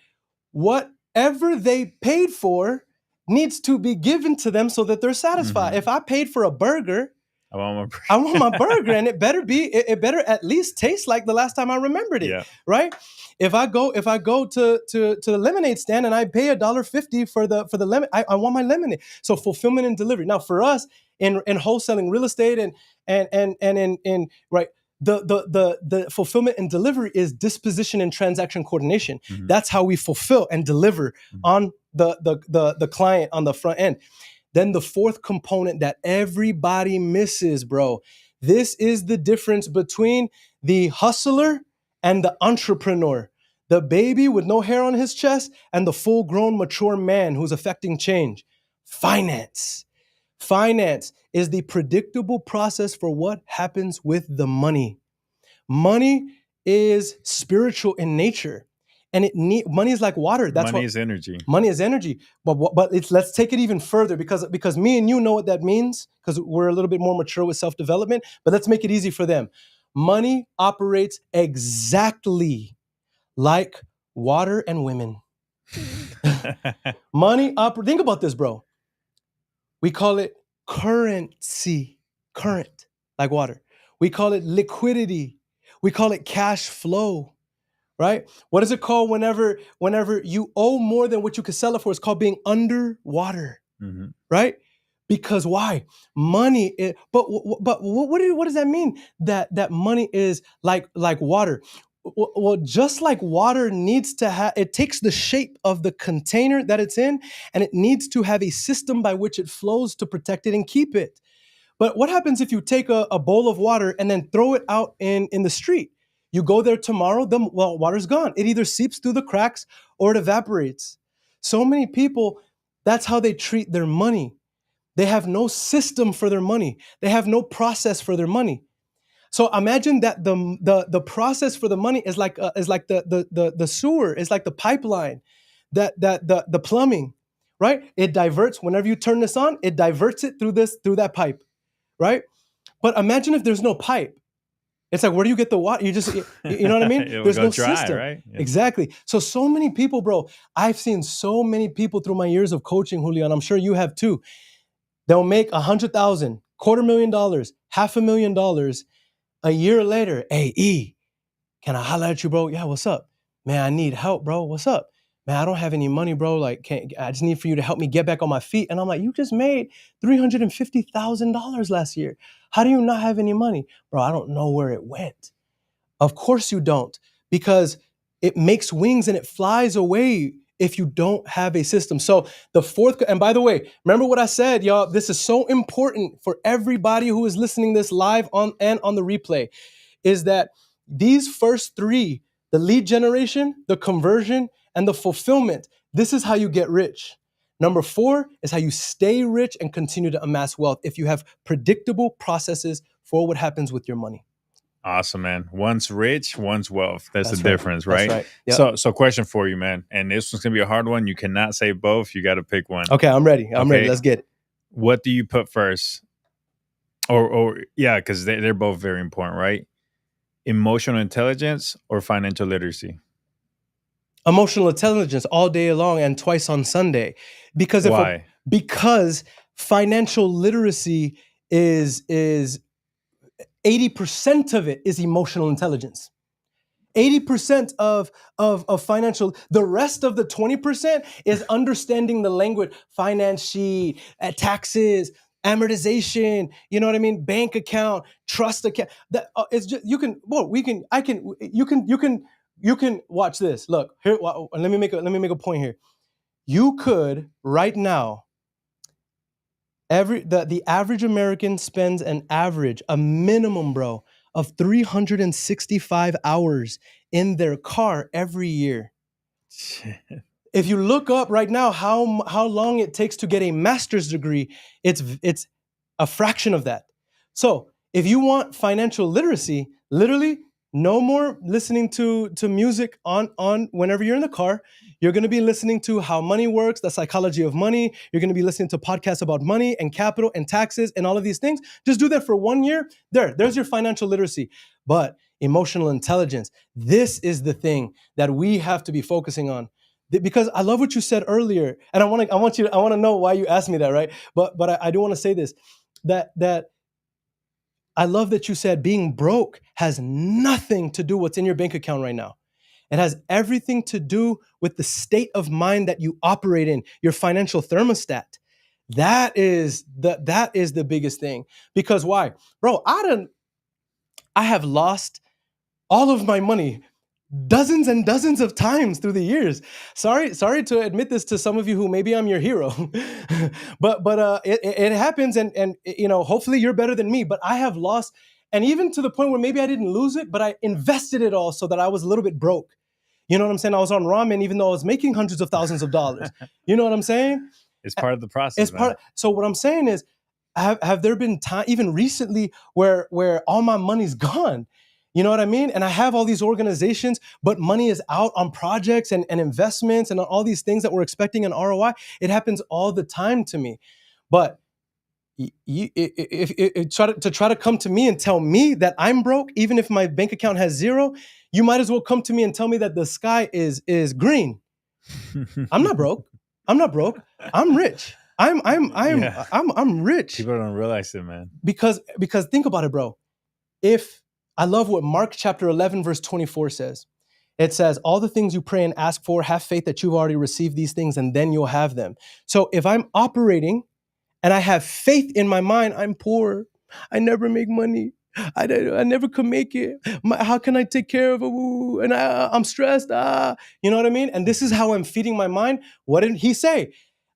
Whatever they paid for needs to be given to them so that they're satisfied. Mhm. If I paid for a burger, I want I want my burger, and it better at least taste like the last time I remembered it, Yeah. right? If I go to the lemonade stand and I pay $1.50 for the lemon, I want my lemonade. So fulfillment and delivery. Now for us in wholesaling real estate and in right, the fulfillment and delivery is disposition and transaction coordination. Mhm. That's how we fulfill and deliver on the client on the front end. Then the 4th component that everybody misses, bro. This is the difference between the hustler and the entrepreneur. The baby with no hair on his chest and the full-grown mature man who's affecting change. Finance. Finance is the predictable process for what happens with the money. Money is spiritual in nature, and money is like water. That's Money what is energy. money is energy. But let's take it even further, because me and you know what that means, because we're a little bit more mature with self-development. But let's make it easy for them. Money operates exactly like water and women. Think about this, bro. We call it currency, current, like water. We call it liquidity. We call it cash flow, right? What is it called whenever you owe more than what you could sell it for? It's called being underwater, Mhm. right? Because why? Money, but what does that mean? That money is like water. Well, just like water needs to have, it takes the shape of the container that it's in, and it needs to have a system by which it flows to protect it and keep it. But what happens if you take a bowl of water and then throw it out in the street? You go there tomorrow, water's gone. It either seeps through the cracks or it evaporates. So many people, that's how they treat their money. They have no system for their money. They have no process for their money. So imagine that the process for the money is like the sewer, is like the pipeline, that the plumbing, right? It diverts whenever you turn this on, it diverts it through that pipe, right? But imagine if there's no pipe. It's like, where do you get the water? You know what I mean? It would There's go no dry, system. right? Yeah. Exactly. So many people, bro. I've seen so many people through my years of coaching, Julio, and I'm sure you have too. They'll make $100,000, $250,000, $500,000. A year later, hey, E, can I holler at you, bro? Yeah, what's up? Man, I need help, bro. What's up? Man, I don't have any money, bro. Like, I just need for you to help me get back on my feet. And I'm like, you just made $350,000 last year. How do you not have any money? Bro, I don't know where it went. Of course you don't, because it makes wings and it flies away if you don't have a system. So the fourth, and by the way, remember what I said, y'all, this is so important for everybody who is listening this live on the replay, is that these first three, the lead generation, the conversion, and the fulfillment, this is how you get rich. Number 4 is how you stay rich and continue to amass wealth if you have predictable processes for what happens with your money. Awesome, man. One's rich, one's wealth. That's the right. difference, right? That's right. Yep. So question for you, man. And this one's gonna be a hard one. You cannot say both. You got to pick one. Okay, I'm ready. I'm ready. Let's get it. What do you put first? Or yeah, because they're both very important, right? Emotional intelligence or financial literacy? Emotional intelligence all day long and twice on Sunday. Because Why? Because financial literacy is 80% of it is emotional intelligence. 80% of financial, the rest of the 20% is understanding the language, finance sheet, taxes, amortization, you know what I mean? Bank account, trust account. That it's just, you can watch this. Look, here, let me make a point here. You could right now, the average American spends a minimum, bro, of 365 hours in their car every year. If you look up right now how long it takes to get a master's degree, it's a fraction of that. So if you want financial literacy, literally no more listening to music on whenever you're in the car. You're going to be listening to how money works, the psychology of money. You're going to be listening to podcasts about money and capital and taxes and all of these things. Just do that for 1 year. There's your financial literacy. But emotional intelligence, this is the thing that we have to be focusing on. Because I love what you said earlier, and I want to know why you asked me that, right? But I do want to say this, that I love that you said being broke has nothing to do with what's in your bank account right now. It has everything to do with the state of mind that you operate in, your financial thermostat. That is the biggest thing. Because why? Bro, I have lost all of my money dozens and dozens of times through the years. Sorry to admit this to some of you who maybe I'm your hero, but it happens, and you know, hopefully you're better than me. But I have lost, and even to the point where maybe I didn't lose it, but I invested it all so that I was a little bit broke. You know what I'm saying? I was on ramen even though I was making hundreds of thousands of dollars. You know what I'm saying? It's part of the process. So what I'm saying is, have there been time even recently where all my money's gone? You know what I mean? And I have all these organizations, but money is out on projects and investments and all these things that we're expecting an ROI. It happens all the time to me. But if try to come to me and tell me that I'm broke, even if my bank account has zero, you might as well come to me and tell me that the sky is green. I'm not broke. I'm not broke. I'm rich. I'm rich. People don't realize it, man. Because think about it, bro. I love what Mark chapter 11, verse 24 says. It says, all the things you pray and ask for, have faith that you've already received these things, and then you'll have them. So if I'm operating and I have faith in my mind, I'm poor, I never make money, I never could make it. How can I take care of it? And I'm stressed. You know what I mean? And this is how I'm feeding my mind. What did he say?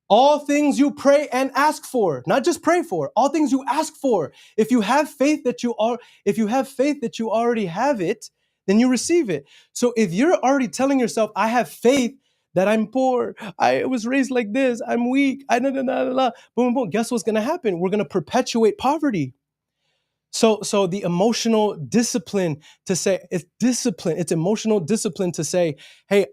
All things you pray and ask for, not just pray for, all things you ask for. If you have faith that you already have it, then you receive it. So if you're already telling yourself, I have faith that I'm poor, I was raised like this, I'm weak, boom, boom, guess what's gonna happen? We're gonna perpetuate poverty. So the emotional discipline to say, it's discipline, it's emotional discipline to say, hey,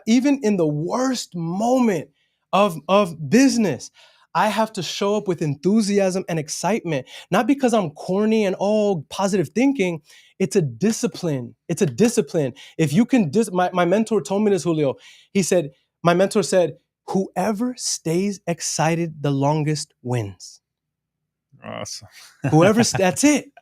even in the worst moment of business, I have to show up with enthusiasm and excitement, not because I'm corny and all positive thinking. It's a discipline. It's a discipline. If you can, my mentor told me this, Julio. My mentor said, whoever stays excited the longest wins. Awesome. That's it.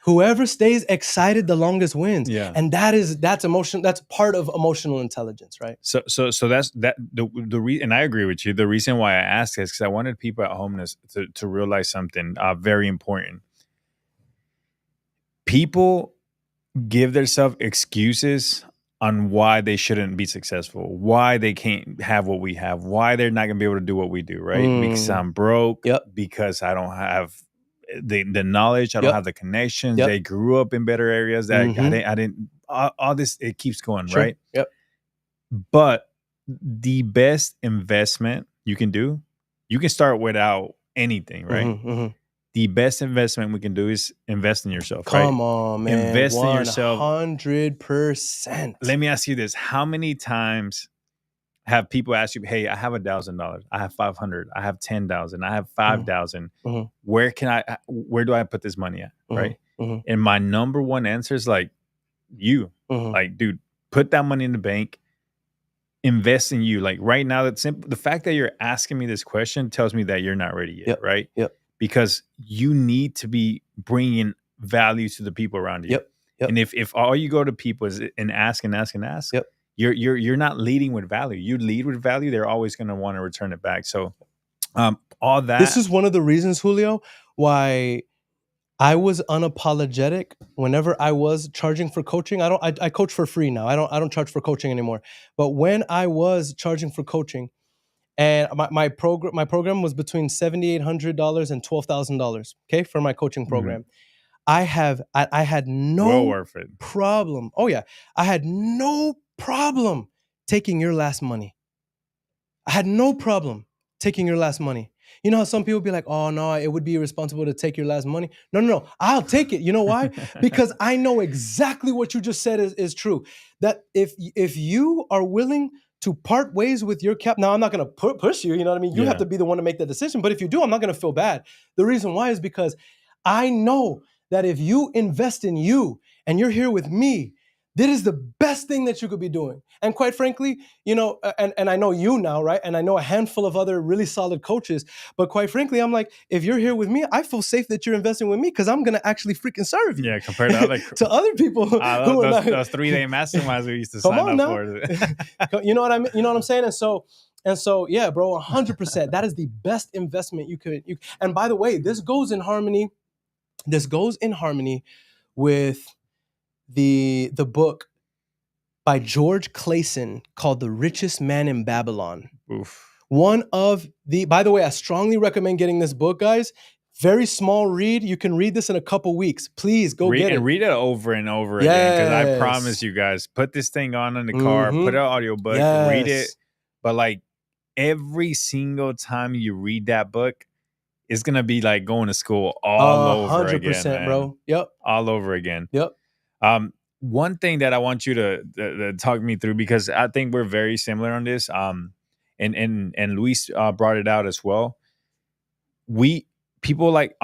Whoever stays excited the longest wins. Yeah. And that's emotion. That's part of emotional intelligence, right? So that's the reason, and I agree with you. The reason why I asked is because I wanted people at home to realize something very important. People give themselves excuses on why they shouldn't be successful, why they can't have what we have, why they're not gonna be able to do what we do, right? Because I'm broke, Yep. because I don't have the knowledge, I don't Yep. have the connections. Yep. They grew up in better areas that Mhm. I didn't. All this, it keeps going, Sure. right? Yep. But the best investment you can do, you can start without anything, right? Mhm, mhm. The best investment we can do is invest in yourself, Come right? on, man. Invest in yourself. 100%. Let me ask you this. How many times have people asked you, hey, I have $1,000, I have 500, I have 10,000, I have 5,000. Mhm. Where do I put this money at? Mhm, Right. mhm. And my number one answer is like, Mhm. like, dude, put that money in the bank, invest in you. Like right now, the fact that you're asking me this question tells me that you're not ready yet. Yep. Right. Yep. Because you need to be bringing value to the people around you. Yep. Yep. And if all you go to people is and ask, Yep. you're not leading with value. You lead with value, they're always going to want to return it back. So all that. This is one of the reasons, Julio, why I was unapologetic whenever I was charging for coaching. I coach for free now. I don't charge for coaching anymore. But when I was charging for coaching, and my program was between $7,800 and $12,000, okay, for my coaching program. I had no well worth it. problem. Oh yeah, I had no problem taking your last money. I had no problem taking your last money. You know how some people be like, oh no, it would be irresponsible to take your last money. No, I'll take it. You know why? Because I know exactly what you just said is true. That if you are willing to part ways with your cap, now I'm not going to push you. You know what I mean? You have Yeah. to be the one to make that decision. But if you do, I'm not going to feel bad. The reason why is because I know that if you invest in you and you're here with me, that is the best thing that you could be doing. And quite frankly, you know, and I know you now, right? And I know a handful of other really solid coaches. But quite frankly, I'm like, if you're here with me, I feel safe that you're investing with me because I'm going to actually freaking serve you. Yeah, compared to other to other people who are not. those 3-day masterminds we used to Come sign on up now. for. You know what I mean? You know what I'm saying? And so, yeah, bro, 100%. That is the best investment you could. And by the way, this goes in harmony with the book by George Clason called The Richest Man in Babylon. Oof. By the way, I strongly recommend getting this book, guys. Very small read. You can read this in a couple weeks. Please go get it. And read it over and over again. Because I promise you guys, put this thing on in the car, put an audiobook, read it. But like every single time you read that book, it's going to be like going to school all over again. 100%, bro. Yep. All over again. Yep. One thing that I want you to talk me through, because I think we're very similar on this, and Luis brought it out as well. People like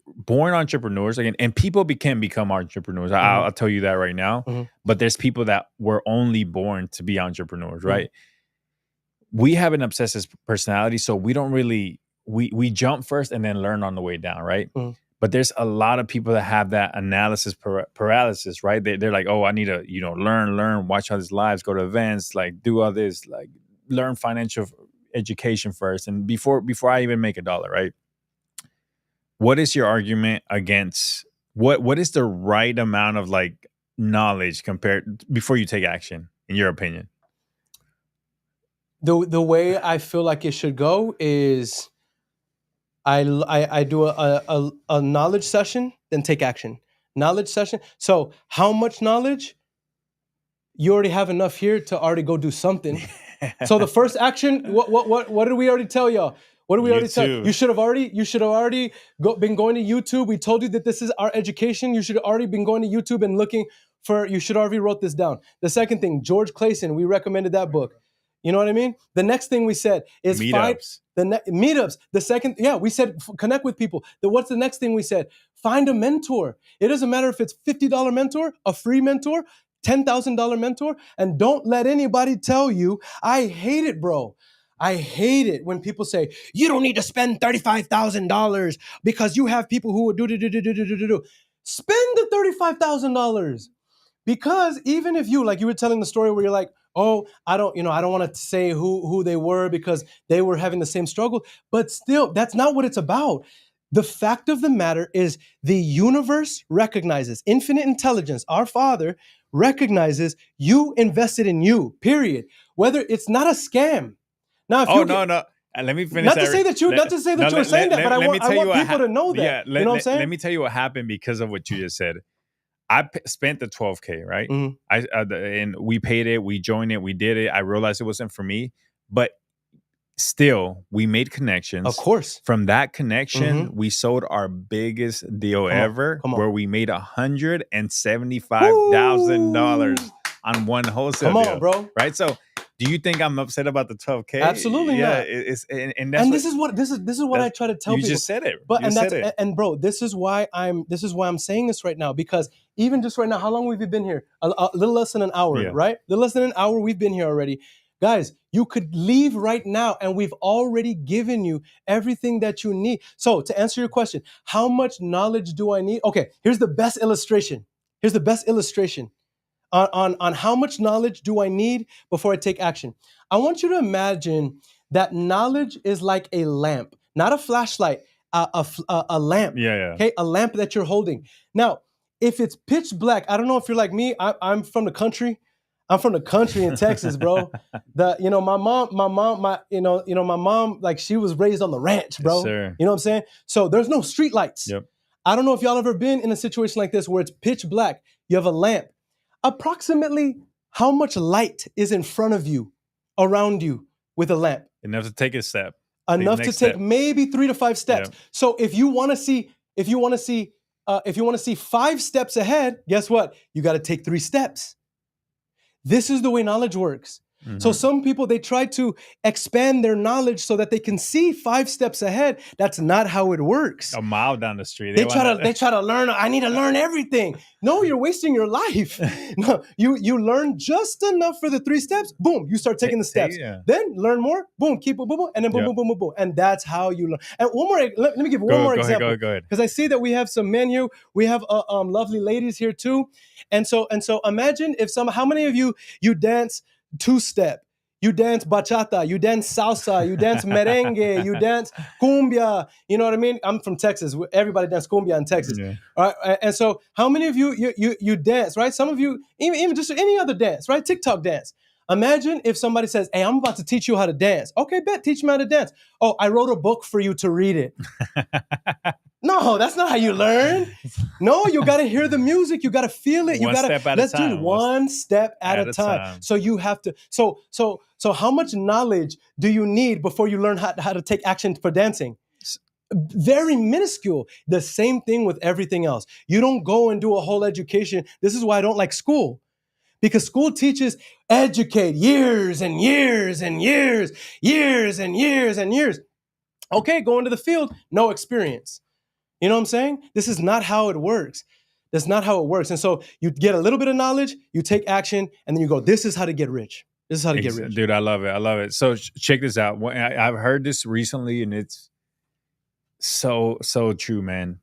born entrepreneurs again, and people can become entrepreneurs. I'll tell you that right now. But there's people that were only born to be entrepreneurs, right? We have an obsessive personality, so we don't really we jump first and then learn on the way down, right? But there's a lot of people that have that analysis paralysis, right? They're like, oh, I need to, learn, watch all these lives, go to events, like do all this, like learn financial education first. And before I even make $1, right? What is your argument against what is the right amount of like knowledge compared before you take action, in your opinion? The way I feel like it should go is I do a knowledge session, then take action. Knowledge session. So how much knowledge? You already have enough here to already go do something. So the first action, what did we already tell y'all? What did we already tell you? You should have already been going to YouTube. We told you that this is our education. You should have already been going to YouTube and looking for. You should already wrote this down. The second thing, George Clayson, we recommended that book. You know what I mean? The next thing we said is Meetups. Meetups. The second, we said connect with people. What's the next thing we said? Find a mentor. It doesn't matter if it's $50 mentor, a free mentor, $10,000 mentor, and don't let anybody tell you. I hate it, bro. I hate it when people say you don't need to spend $35,000 because you have people who do. Spend the $35,000 because even if you, like you were telling the story where you're like, oh, I don't want to say who they were because they were having the same struggle, but still, that's not what it's about. The fact of the matter is the universe recognizes infinite intelligence. Our Father recognizes you invested in you, period. Whether it's not a scam. Now, if no. Let me finish. Not to say that you were saying that, but I want people to know that. Yeah, you know what I'm saying? Let me tell you what happened because of what you just said. I spent the $12K, right? Mm-hmm. And we paid it, we joined it, we did it. I realized it wasn't for me, but still, we made connections. Of course. From that connection, we sold our biggest deal ever, where we made $175,000 on one wholesale deal. Come on, bro. Right? So, do you think I'm upset about the $12K? Absolutely not. This is what I try to tell people. You just said it. But bro, this is why I'm saying this right now, because even just right now, how long have we been here? A little less than an hour, right? A little less than an hour we've been here already. Guys, you could leave right now and we've already given you everything that you need. So to answer your question, how much knowledge do I need? Okay, here's the best illustration. On how much knowledge do I need before I take action. I want you to imagine that knowledge is like a lamp, not a flashlight, a lamp. Yeah. Okay, a lamp that you're holding. Now, if it's pitch black, I don't know if you're like me. I'm from the country. I'm from the country in Texas, bro. My mom, like she was raised on the ranch, bro. Yes, sir. You know what I'm saying? So there's no street lights. Yep. I don't know if y'all ever been in a situation like this where it's pitch black. You have a lamp. Approximately how much light is in front of you, around you with a lamp? Enough to take a step. Enough to take maybe 3 to 5 steps. Yep. So if you want to see 5 steps ahead, guess what? You got to take 3 steps. This is the way knowledge works. Mm-hmm. So some people, they try to expand their knowledge so that they can see 5 steps ahead. That's not how it works. A mile down the street. They try to learn. I need to learn everything. No, you're wasting your life. No, you learn just enough for the 3 steps. Boom, you start taking the steps. Then learn more. Boom, keep boom, boom, and then boom, boom, boom, boom. And that's how you learn. And one more. Let me give one more example. Go ahead. Because I see that we have some men here. We have lovely ladies here too. And so imagine if how many of you dance 2-step, you dance bachata, you dance salsa, you dance merengue, you dance cumbia. You know what I mean? I'm from Texas. Everybody dance cumbia in Texas. Yeah. All right. And so how many of you dance, right? Some of you, even just any other dance, right? TikTok dance. Imagine if somebody says, hey, I'm about to teach you how to dance. Okay, bet, teach me how to dance. Oh, I wrote a book for you to read it. No, that's not how you learn. No, you got to hear the music. You got to feel it. Let's do it one step at a time. So you have to. So how much knowledge do you need before you learn how to take action for dancing? Very minuscule. The same thing with everything else. You don't go and do a whole education. This is why I don't like school. Because school teaches educate years and years and years, years and years and years. Okay, go into the field, no experience. You know what I'm saying? This is not how it works. That's not how it works. And so you get a little bit of knowledge, you take action, and then you go, this is how to get rich. This is how to get rich. Dude, I love it. So check this out. I've heard this recently, and it's so true, man.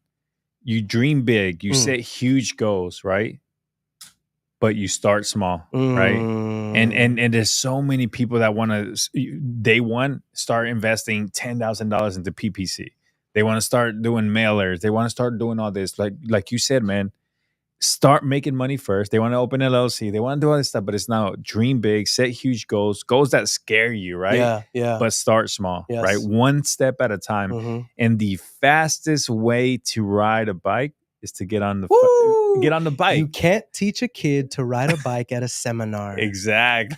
You dream big. You set huge goals, right? But you start small, right? And there's so many people that want to, day one, start investing $10,000 into PPC. They want to start doing mailers. They want to start doing all this. Like you said, man, start making money first. They want to open LLC. They want to do all this stuff, but it's now dream big, set huge goals that scare you, right? Yeah, yeah. But start small, Yes. right? One step at a time. Mhm. And the fastest way to ride a bike is to get on the Woo! get on the bike. You can't teach a kid to ride a bike at a seminar. Exactly.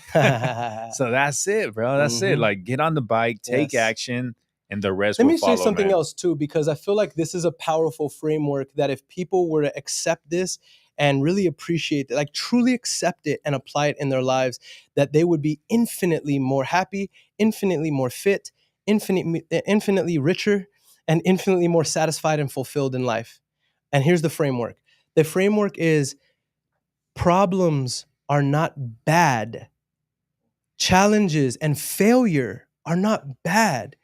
So that's it, bro. That's it. Mhm. Like, get on the bike, take Yes. action, and the rest Let will me follow. say something man. else too, because I feel like this is a powerful framework that if people were to accept this and really appreciate it, like truly accept it and apply it in their lives, that they would be infinitely more happy, infinitely more fit, infinitely richer, and infinitely more satisfied and fulfilled in life. And here's the framework. The framework is problems are not bad. Challenges and failure are not bad.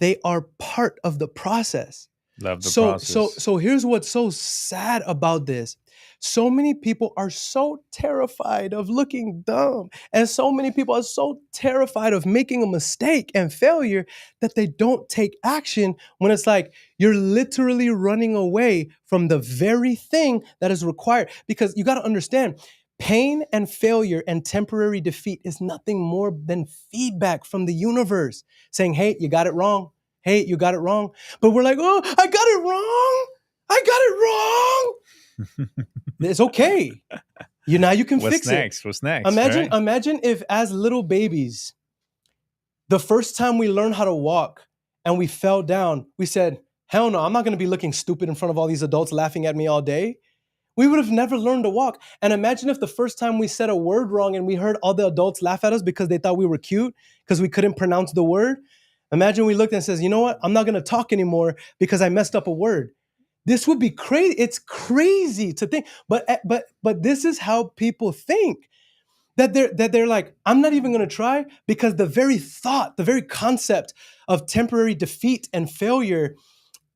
They are part of the process. Love the So process. here's what's so sad about this. So many people are so terrified of looking dumb, and so many people are so terrified of making a mistake and failure that they don't take action when it's like you're literally running away from the very thing that is required. Because you got to understand, pain and failure and temporary defeat is nothing more than feedback from the universe saying, hey, you got it wrong. Hey, you got it wrong. But we're like, oh, I got it wrong. I got it wrong. It's okay. Now you can What's fix next? What's next? it. right? Imagine if as little babies, the first time we learned how to walk and we fell down, we said, hell no, I'm not going to be looking stupid in front of all these adults laughing at me all day. We would have never learned to walk. And imagine if the first time we said a word wrong and we heard all the adults laugh at us because they thought we were cute because we couldn't pronounce the word. Imagine we looked and says, you know what? I'm not going to talk anymore because I messed up a word. This would be crazy. It's crazy to think, but this is how people think. That they're like, I'm not even going to try because the very thought, the very concept of temporary defeat and failure,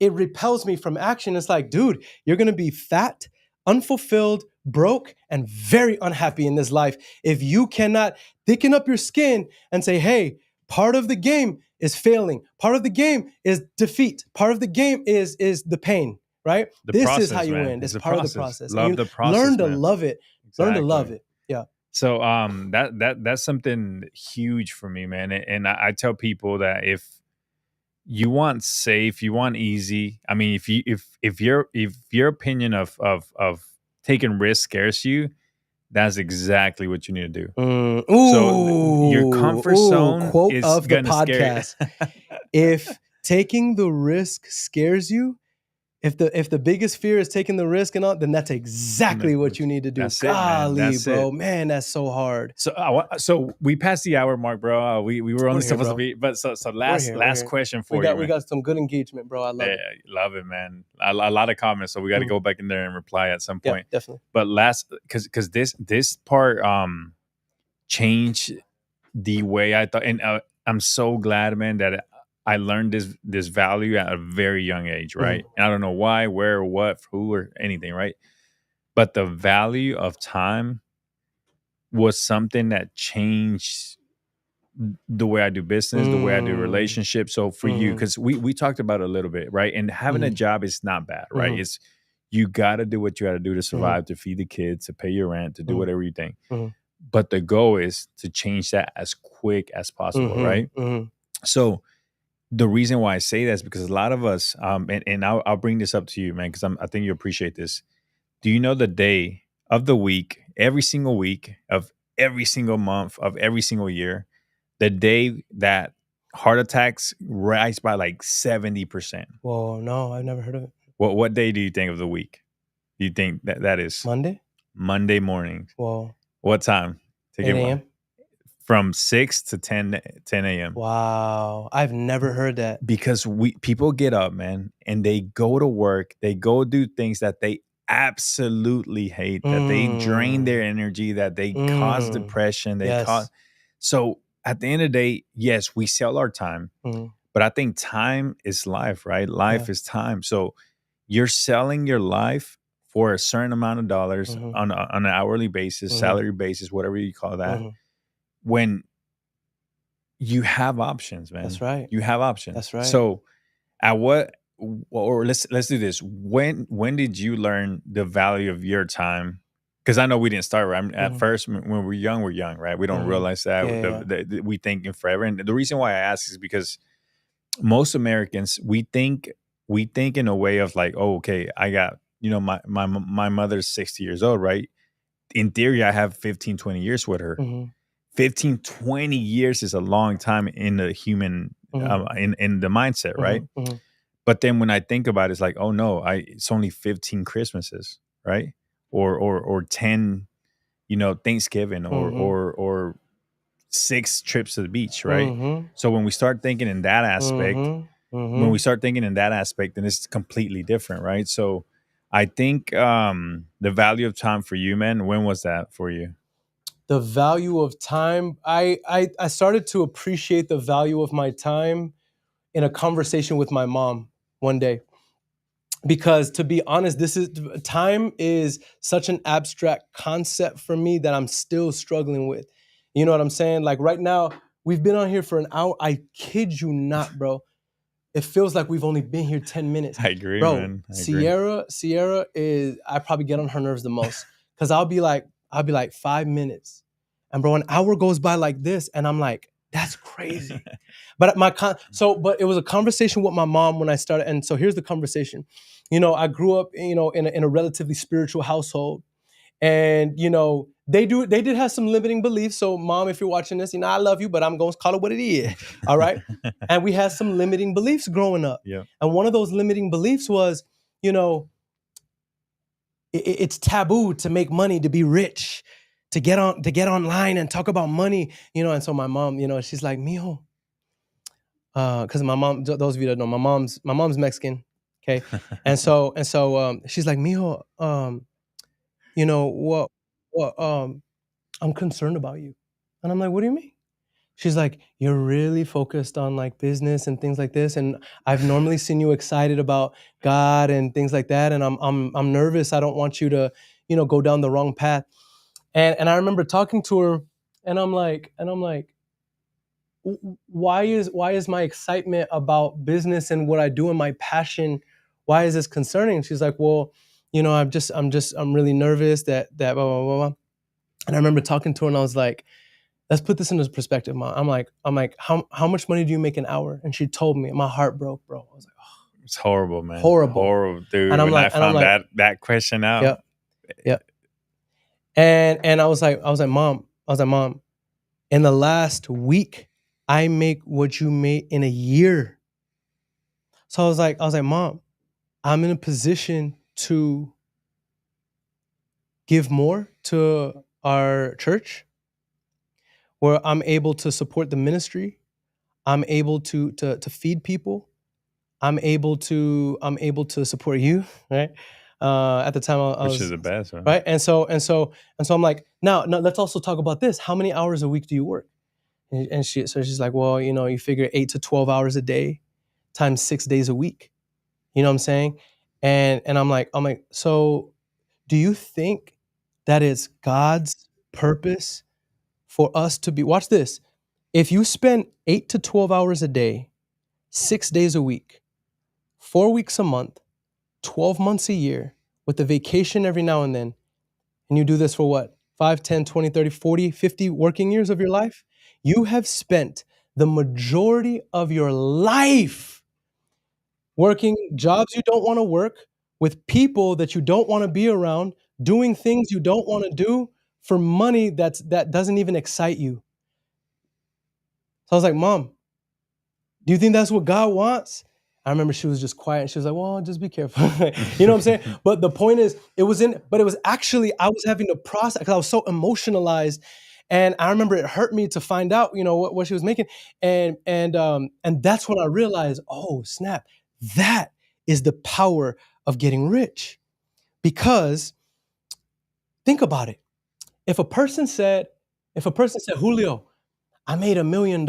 it repels me from action. It's like, dude, you're going to be fat, unfulfilled, broke, and very unhappy in this life if you cannot thicken up your skin and say, hey, part of the game is failing. Part of the game is defeat. Part of the game is the pain, right? This process, is how you man. win. It's the part of the process. Love And you the process. learn to man. love it. Learn to love Exactly. it. Yeah. So that's something huge for me, man. And I tell people that if you want safe, you want easy. I mean, if your opinion of taking risks scares you, that's exactly what you need to do. So your comfort zone quote is of the gonna scare podcast. If taking the risk scares you, if the biggest fear is taking the risk and all, then that's exactly what you need to do. That's it, man. Golly, That's bro, it. man, that's so hard. So we passed the hour mark, bro. We were only We're here, supposed bro. to be, but so We're last here, we're here. question for We got you. we man. got some good engagement, bro. I love it. Love it, man. A lot of comments, so we got to Mhm. go back in there and reply at some Yeah, point. definitely. But because this part changed the way I thought, and I'm so glad, man, that I learned this value at a very young age, right? And I don't know why, where, what, who, or anything, right? But the value of time was something that changed the way I do business, the way I do relationships. So for you, because we talked about it a little bit, right? And having a job is not bad, right? It's you got to do what you got to do to survive, to feed the kids, to pay your rent, to do whatever you think. But the goal is to change that as quick as possible, right? So the reason why I say that is because a lot of us, and I'll bring this up to you, man, because I think you appreciate this. Do you know the day of the week, every single week of every single month of every single year, the day that heart attacks rise by like 70%? Whoa, no, I've never heard of it. What day do you think of the week? Do you think that is Monday? Monday morning? Whoa. What time? 8 a.m.? From 6 to 10 a.m. Wow, I've never heard that. Because people get up, man, and they go to work, they go do things that they absolutely hate, that they drain their energy, that they cause depression, they cause. So at the end of the day, yes, we sell our time, but I think time is life, right? Life is time. So you're selling your life for a certain amount of dollars on an hourly basis, salary basis, whatever you call that. When you have options, man. That's right. You have options. That's right. So at what or let's do this. When did you learn the value of your time? Because I know we didn't start right. At Mhm. first, when we're young, right? We don't Mhm. realize that Yeah, we thinking forever. And the reason why I ask is because most Americans we think in a way of like, oh, okay, I got my mother's 60 years old, right? In theory, I have 15, 20 years with her. Mhm. 15, 20 years is a long time in the human Mhm. in the mindset, right? Mhm. Mhm. But then when I think about it, it's like, oh no, it's only 15 Christmases, right? Or 10, Thanksgiving Mhm. or 6 trips to the beach, right? Mhm. So when we start thinking in that aspect, Mhm. Mhm. then it's completely different, right? So I think the value of time for you, man, when was that for you? The value of time. I started to appreciate the value of my time in a conversation with my mom one day. Because to be honest, this is time is such an abstract concept for me that I'm still struggling with. You know what I'm saying? Like right now, we've been on here for an hour. I kid you not, bro. It feels like we've only been here 10 minutes. I agree, Bro, man. I agree. Sierra is I probably get on her nerves the most. Cause I'll be like 5 minutes. And bro, an hour goes by like this, and I'm like, that's crazy. But but it was a conversation with my mom when I started. And so here's the conversation. I grew up, in a relatively spiritual household. And they did have some limiting beliefs. So mom, if you're watching this, I love you, but I'm going to call it what it is. All right. And we had some limiting beliefs growing up. Yeah. And one of those limiting beliefs was, it's taboo to make money, to be rich, to get online and talk about money, and so my mom, she's like, mijo, because my mom, those of you that know, my mom's Mexican, okay, and so she's like, mijo, what I'm concerned about you. And I'm like, what do you mean? She's like, you're really focused on like business and things like this, and I've normally seen you excited about God and things like that, and I'm nervous. I don't want you to, go down the wrong path. And I remember talking to her, and I'm like, why is my excitement about business and what I do and my passion, why is this concerning? She's like, well, I'm really nervous that blah blah blah blah. And I remember talking to her, and I was like, let's put this into perspective, Mom. I'm like, how much money do you make an hour? And she told me. My heart broke, bro. I was like, It's horrible, man. Horrible. Horrible, dude. And I'm When like- I and I'm found like- that question out. Yep. Yep. And I was like, Mom, in the last week, I make what you made in a year. So I was like, Mom, I'm in a position to give more to our church, where I'm able to support the ministry. I'm able to feed people. I'm able to support you, right? At the time, I Which was is the best, right? right, and so I'm like, now let's also talk about this. How many hours a week do you work? And she's like, well, you figure 8 to 12 hours a day, times 6 days a week. You know what I'm saying? And I'm like, so do you think that it's God's purpose for us to be? Watch this. If you spend 8 to 12 hours a day, 6 days a week, 4 weeks a month, 12 months a year, with a vacation every now and then, and you do this for what? 5, 10, 20, 30, 40, 50 working years of your life? You have spent the majority of your life working jobs you don't want to work, with people that you don't want to be around, doing things you don't want to do for money that doesn't even excite you. So I was like, Mom, do you think that's what God wants? I remember she was just quiet, and she was like, well, just be careful. You know what I'm saying? But the point is, it was actually, I was having to process, because I was so emotionalized. And I remember it hurt me to find out, what she was making. And that's when I realized, oh, snap, that is the power of getting rich. Because think about it. If a person said, Julio, I made $1 million.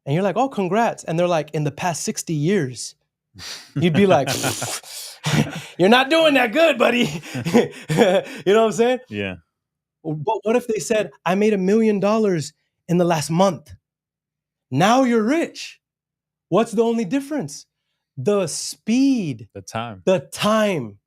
And you're like, oh, congrats. And they're like, in the past 60 years, you'd be like, you're not doing that good, buddy. You know what I'm saying? Yeah. But what if they said, I made $1 million in the last month? Now you're rich. What's the only difference? The speed, The time. the time.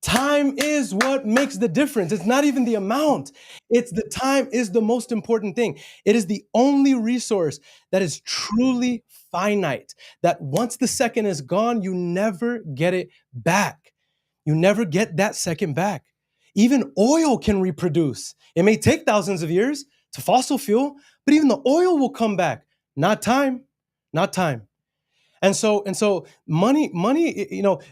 Time is what makes the difference. It's not even the amount. It's the time is the most important thing. It is the only resource that is truly finite. That once the second is gone, you never get it back. You never get that second back. Even oil can reproduce. It may take thousands of years to fossil fuel, but even the oil will come back. Not time. Not time. And so money,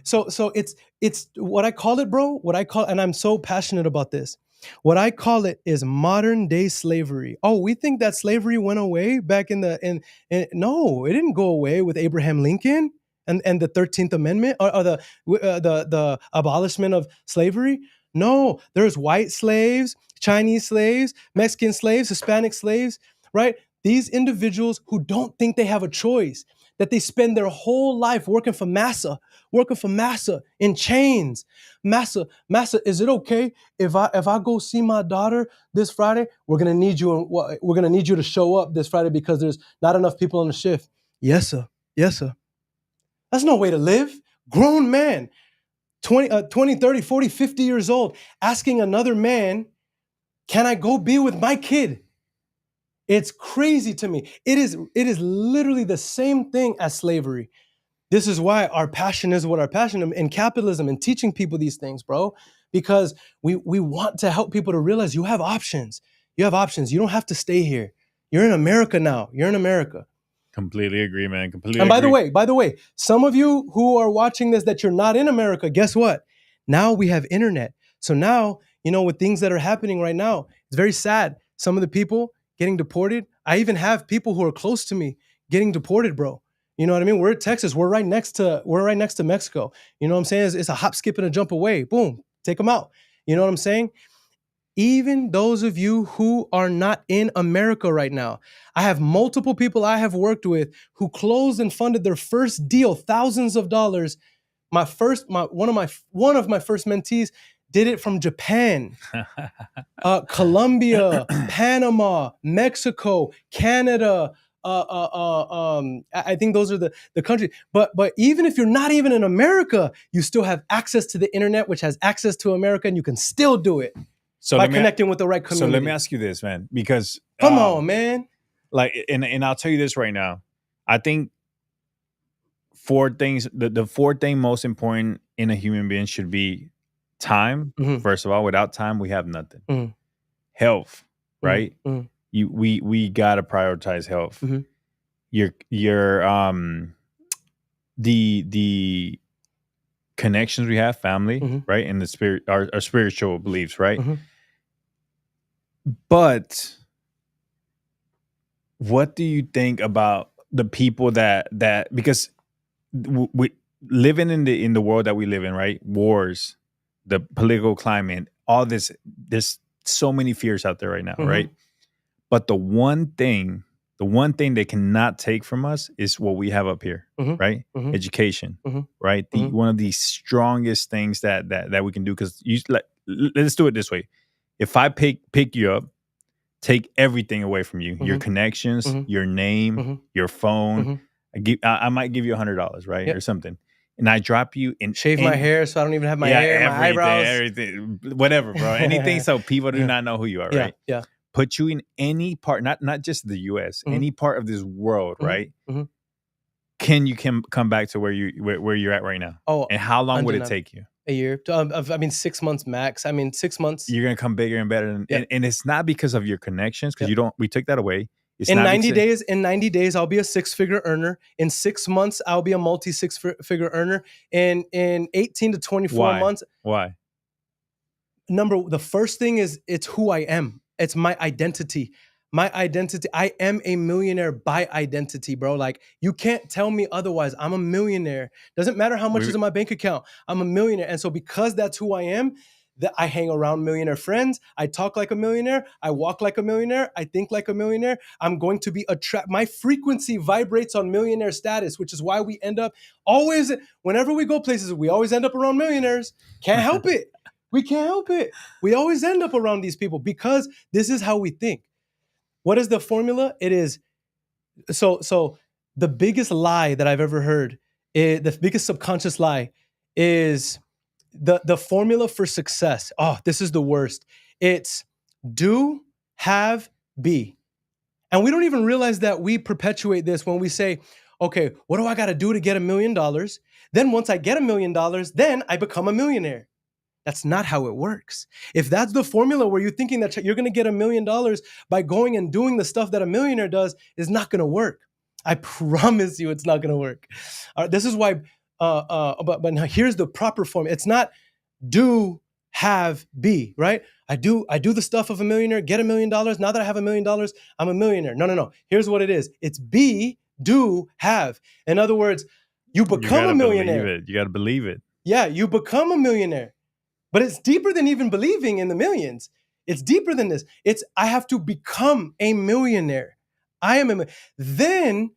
so it's what I call it, bro. What I call, and I'm so passionate about this. What I call it is modern day slavery. Oh, we think that slavery went away back in no, it didn't go away with Abraham Lincoln and the 13th Amendment or the abolishment of slavery. No, there's white slaves, Chinese slaves, Mexican slaves, Hispanic slaves, right? These individuals who don't think they have a choice, that they spend their whole life working for massa in chains. Massa, is it okay if I go see my daughter this Friday? We're gonna need you, we're gonna need you to show up this Friday because there's not enough people on the shift. Yes, sir. Yes, sir. That's no way to live. Grown man, 20, 30, 40, 50 years old, asking another man, can I go be with my kid? It's crazy to me. It is literally the same thing as slavery. This is why our passion is what our passion is in capitalism and teaching people these things, bro, because we want to help people to realize you have options. You have options. You don't have to stay here. You're in America now. You're in America. Completely agree, man. Completely And agree. by the way, some of you who are watching this that you're not in America, guess what? Now we have internet. So now, with things that are happening right now, it's very sad. Some of the people getting deported. I even have people who are close to me getting deported, bro. You know what I mean? We're in Texas. We're right next to Mexico. You know what I'm saying? It's a hop, skip, and a jump away. Boom, take them out. You know what I'm saying? Even those of you who are not in America right now, I have multiple people I have worked with who closed and funded their first deal, thousands of dollars. One of my first mentees did it from Japan, Colombia, Panama, Mexico, Canada. I think those are the countries. But even if you're not even in America, you still have access to the internet, which has access to America, and you can still do it by connecting with the right community. So let me ask you this, man, because come on, man. Like, and I'll tell you this right now. I think four things. The four thing most important in a human being should be time. Mhm. First of all, without time, we have nothing. Mhm. Health, right? Mhm. We gotta prioritize health. Mhm. The connections we have, family, Mhm. right, and the spirit, our spiritual beliefs, right. Mhm. But what do you think about the people that because we living in the world that we live in, right? Wars, the political climate, all this. There's so many fears out there right now, Mhm. right? But the one thing they cannot take from us is what we have up here, Mhm. right? Mhm. Education, Mhm. right? Mhm. One of the strongest things that we can do, because let's do it this way. If I pick you up, take everything away from you, your Mhm. connections, Mhm. your name, Mhm. your phone. Mhm. I might give you $100, right, Yep. or something, and I drop you in Shave my hair so I don't even have my hair, my eyebrows. everything, whatever, bro. Anything so people do not know who you are, right? Yeah. Put you in any part, not just the U.S., Mhm. any part of this world, Mhm. right? Mhm. Can you come back to where you're at right now? Oh, And how long would it undeniable. take you? A year. 6 months max. 6 months. You're gonna come bigger and better, and it's not because of your connections, because we took that away. It's in not 90 because, days, I'll be a 6-figure earner. In 6 months, I'll be a multi 6-figure earner. In 18 to 24 months. Why? The first thing is it's who I am. It's my identity. I am a millionaire by identity, bro. Like, you can't tell me otherwise. I'm a millionaire. Doesn't matter how much is in my bank account. I'm a millionaire. And so because that's who I am, that I hang around millionaire friends. I talk like a millionaire. I walk like a millionaire. I think like a millionaire. I'm going to be my frequency vibrates on millionaire status, which is why we end up always, whenever we go places, we always end up around millionaires. Can't help it. We can't help it. We always end up around these people because this is how we think. What is the formula? It is so the biggest lie that I've ever heard the biggest subconscious lie is the formula for success. Oh, this is the worst. It's do, have, be. And we don't even realize that we perpetuate this when we say, okay, what do I got to do to get $1 million? Then once I get $1 million, then I become a millionaire. That's not how it works. If that's the formula where you're thinking that you're going to get $1 million by going and doing the stuff that a millionaire does, is not going to work. I promise you it's not going to work. This is why, but now here's the proper form. It's not do, have, be, right? I do the stuff of a millionaire, get $1 million. Now that I have $1 million, I'm a millionaire. No. Here's what it is. It's be, do, have. In other words, you become a millionaire. You got to believe it. Yeah, you become a millionaire. But it's deeper than even believing in the millions. It's deeper than this. It's I have to become a millionaire. Then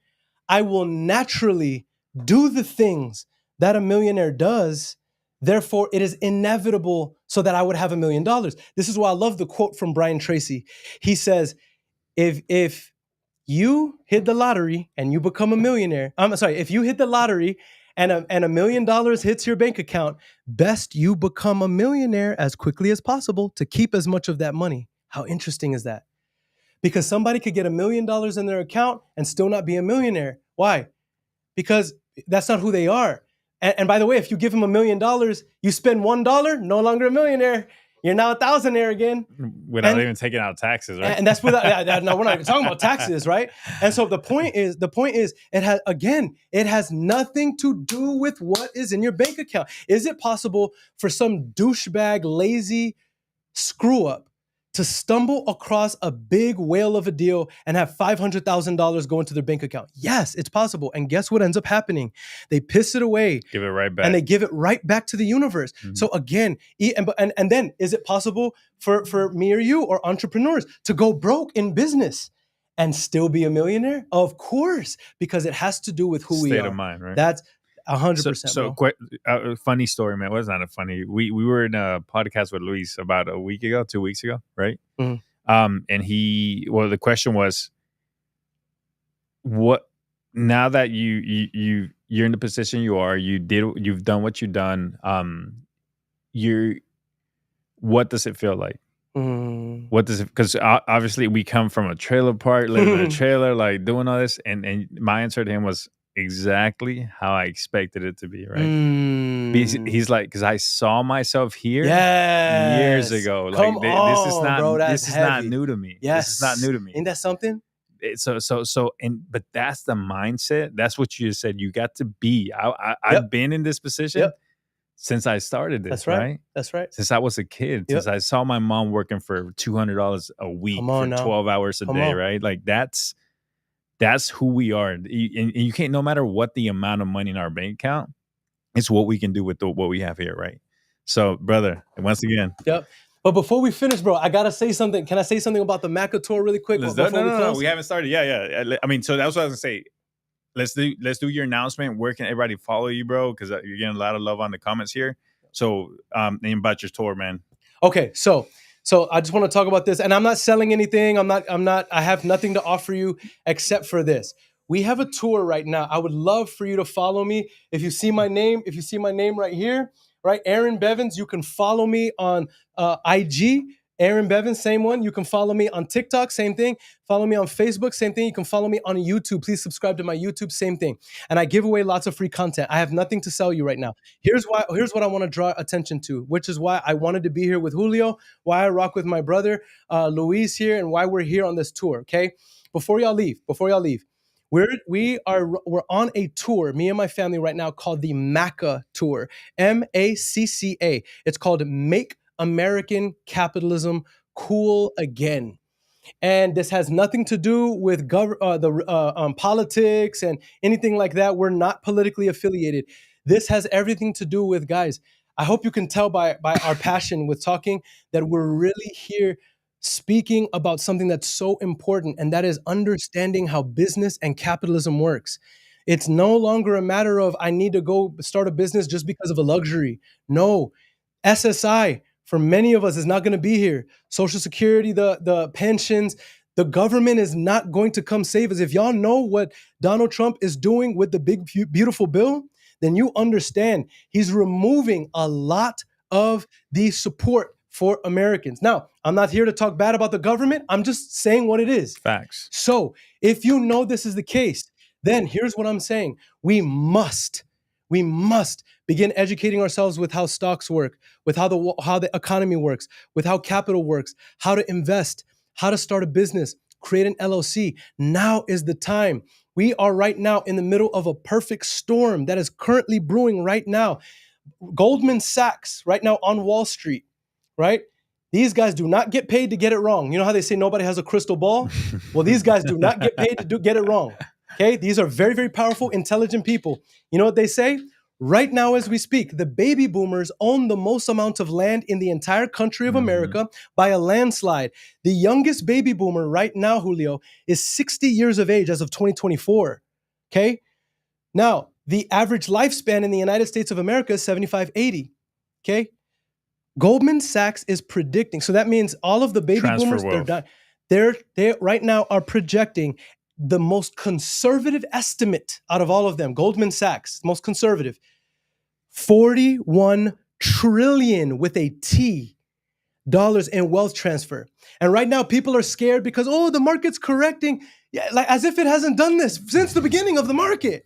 I will naturally do the things that a millionaire does. Therefore, it is inevitable so that I would have $1 million. This is why I love the quote from Brian Tracy. He says, if you hit the lottery and you become a millionaire, if you hit the lottery and $1 million hits your bank account, best you become a millionaire as quickly as possible to keep as much of that money. How interesting is that? Because somebody could get $1 million in their account and still not be a millionaire. Why? Because that's not who they are. And by the way, if you give them $1 million, you spend $1, no longer a millionaire. You're now a thousandaire again. Without even taking out taxes, right? And that's without, no, we're not even talking about taxes, right? And so the point is, it has nothing to do with what is in your bank account. Is it possible for some douchebag, lazy screw up to stumble across a big whale of a deal and have $500,000 go into their bank account? Yes, it's possible. And guess what ends up happening? They piss it away. Give it right back. And they give it right back to the universe. Mm-hmm. So again, and then is it possible for me or you or entrepreneurs to go broke in business and still be a millionaire? Of course, because it has to do with who we are. State of mind, right? That's 100%. So quite funny story, man. Well, it's not a funny. We were in a podcast with Luis about 2 weeks ago, right? Mm-hmm. And the question was, what? Now that you're in the position you are, you've done what you've done. What does it feel like? Mm. What does it? Because obviously we come from a trailer park, living in a trailer, like doing all this, and my answer to him was exactly how I expected it to be, right? He's like, because I saw myself here years ago. Like this is not new to me. Yes. This is not new to me. Ain't that something? But that's the mindset. That's what you said. You got to be. I've been in this position since I started this. That's right. That's right. Since I was a kid, since I saw my mom working for $200 a week for 12 hours a day, right? Like that's who we are. And you can't, no matter what the amount of money in our bank account, it's what we can do with what we have here, right? So, brother, once again. Yep. But before we finish, bro, I got to say something. Can I say something about the Maca tour really quick? No, we haven't started. Yeah. I mean, so that's what I was going to say. Let's do your announcement. Where can everybody follow you, bro? Because you're getting a lot of love on the comments here. So, name about your tour, man. Okay, so I just want to talk about this, and I'm not selling anything. I have nothing to offer you except for this. We have a tour right now. I would love for you to follow me. If you see my name right here, right, Aaron Bevins, you can follow me on IG. Aaron Bevins, same one. You can follow me on TikTok, same thing. Follow me on Facebook, same thing. You can follow me on YouTube. Please subscribe to my YouTube, same thing. And I give away lots of free content. I have nothing to sell you right now. Here's what I want to draw attention to, which is why I wanted to be here with Julio, why I rock with my brother Luis here, and why we're here on this tour. Okay, before y'all leave, we're on a tour, me and my family right now, called the MACA tour, MACCA. It's called Make American Capitalism Cool Again. And this has nothing to do with politics and anything like that. We're not politically affiliated. This has everything to do with, guys, I hope you can tell by our passion with talking that we're really here speaking about something that's so important, and that is understanding how business and capitalism works. It's no longer a matter of I need to go start a business just because of a luxury. No, SSI, for many of us, is not going to be here. Social Security, the pensions, the government is not going to come save us. If y'all know what Donald Trump is doing with the big, beautiful bill, then you understand he's removing a lot of the support for Americans. Now, I'm not here to talk bad about the government. I'm just saying what it is. Facts. So if you know this is the case, then here's what I'm saying. We must begin educating ourselves with how stocks work, with how the economy works, with how capital works, how to invest, how to start a business, create an LLC. Now is the time. We are right now in the middle of a perfect storm that is currently brewing right now. Goldman Sachs right now on Wall Street, right? These guys do not get paid to get it wrong. You know how they say nobody has a crystal ball? Well, these guys do not get paid to get it wrong. Okay? These are very, very powerful, intelligent people. You know what they say? Right now, as we speak, the baby boomers own the most amount of land in the entire country of America by a landslide. The youngest baby boomer right now, Julio, is 60 years of age as of 2024. Okay? Now, the average lifespan in the United States of America is 75, 80. Okay? Goldman Sachs is predicting, so that means all of the baby Transfer boomers, wealth. they're done. They right now are projecting the most conservative estimate out of all of them. Goldman Sachs, most conservative, 41 trillion with a T dollars in wealth transfer. And right now people are scared because, oh, the market's correcting. Yeah, like as if it hasn't done this since the beginning of the market.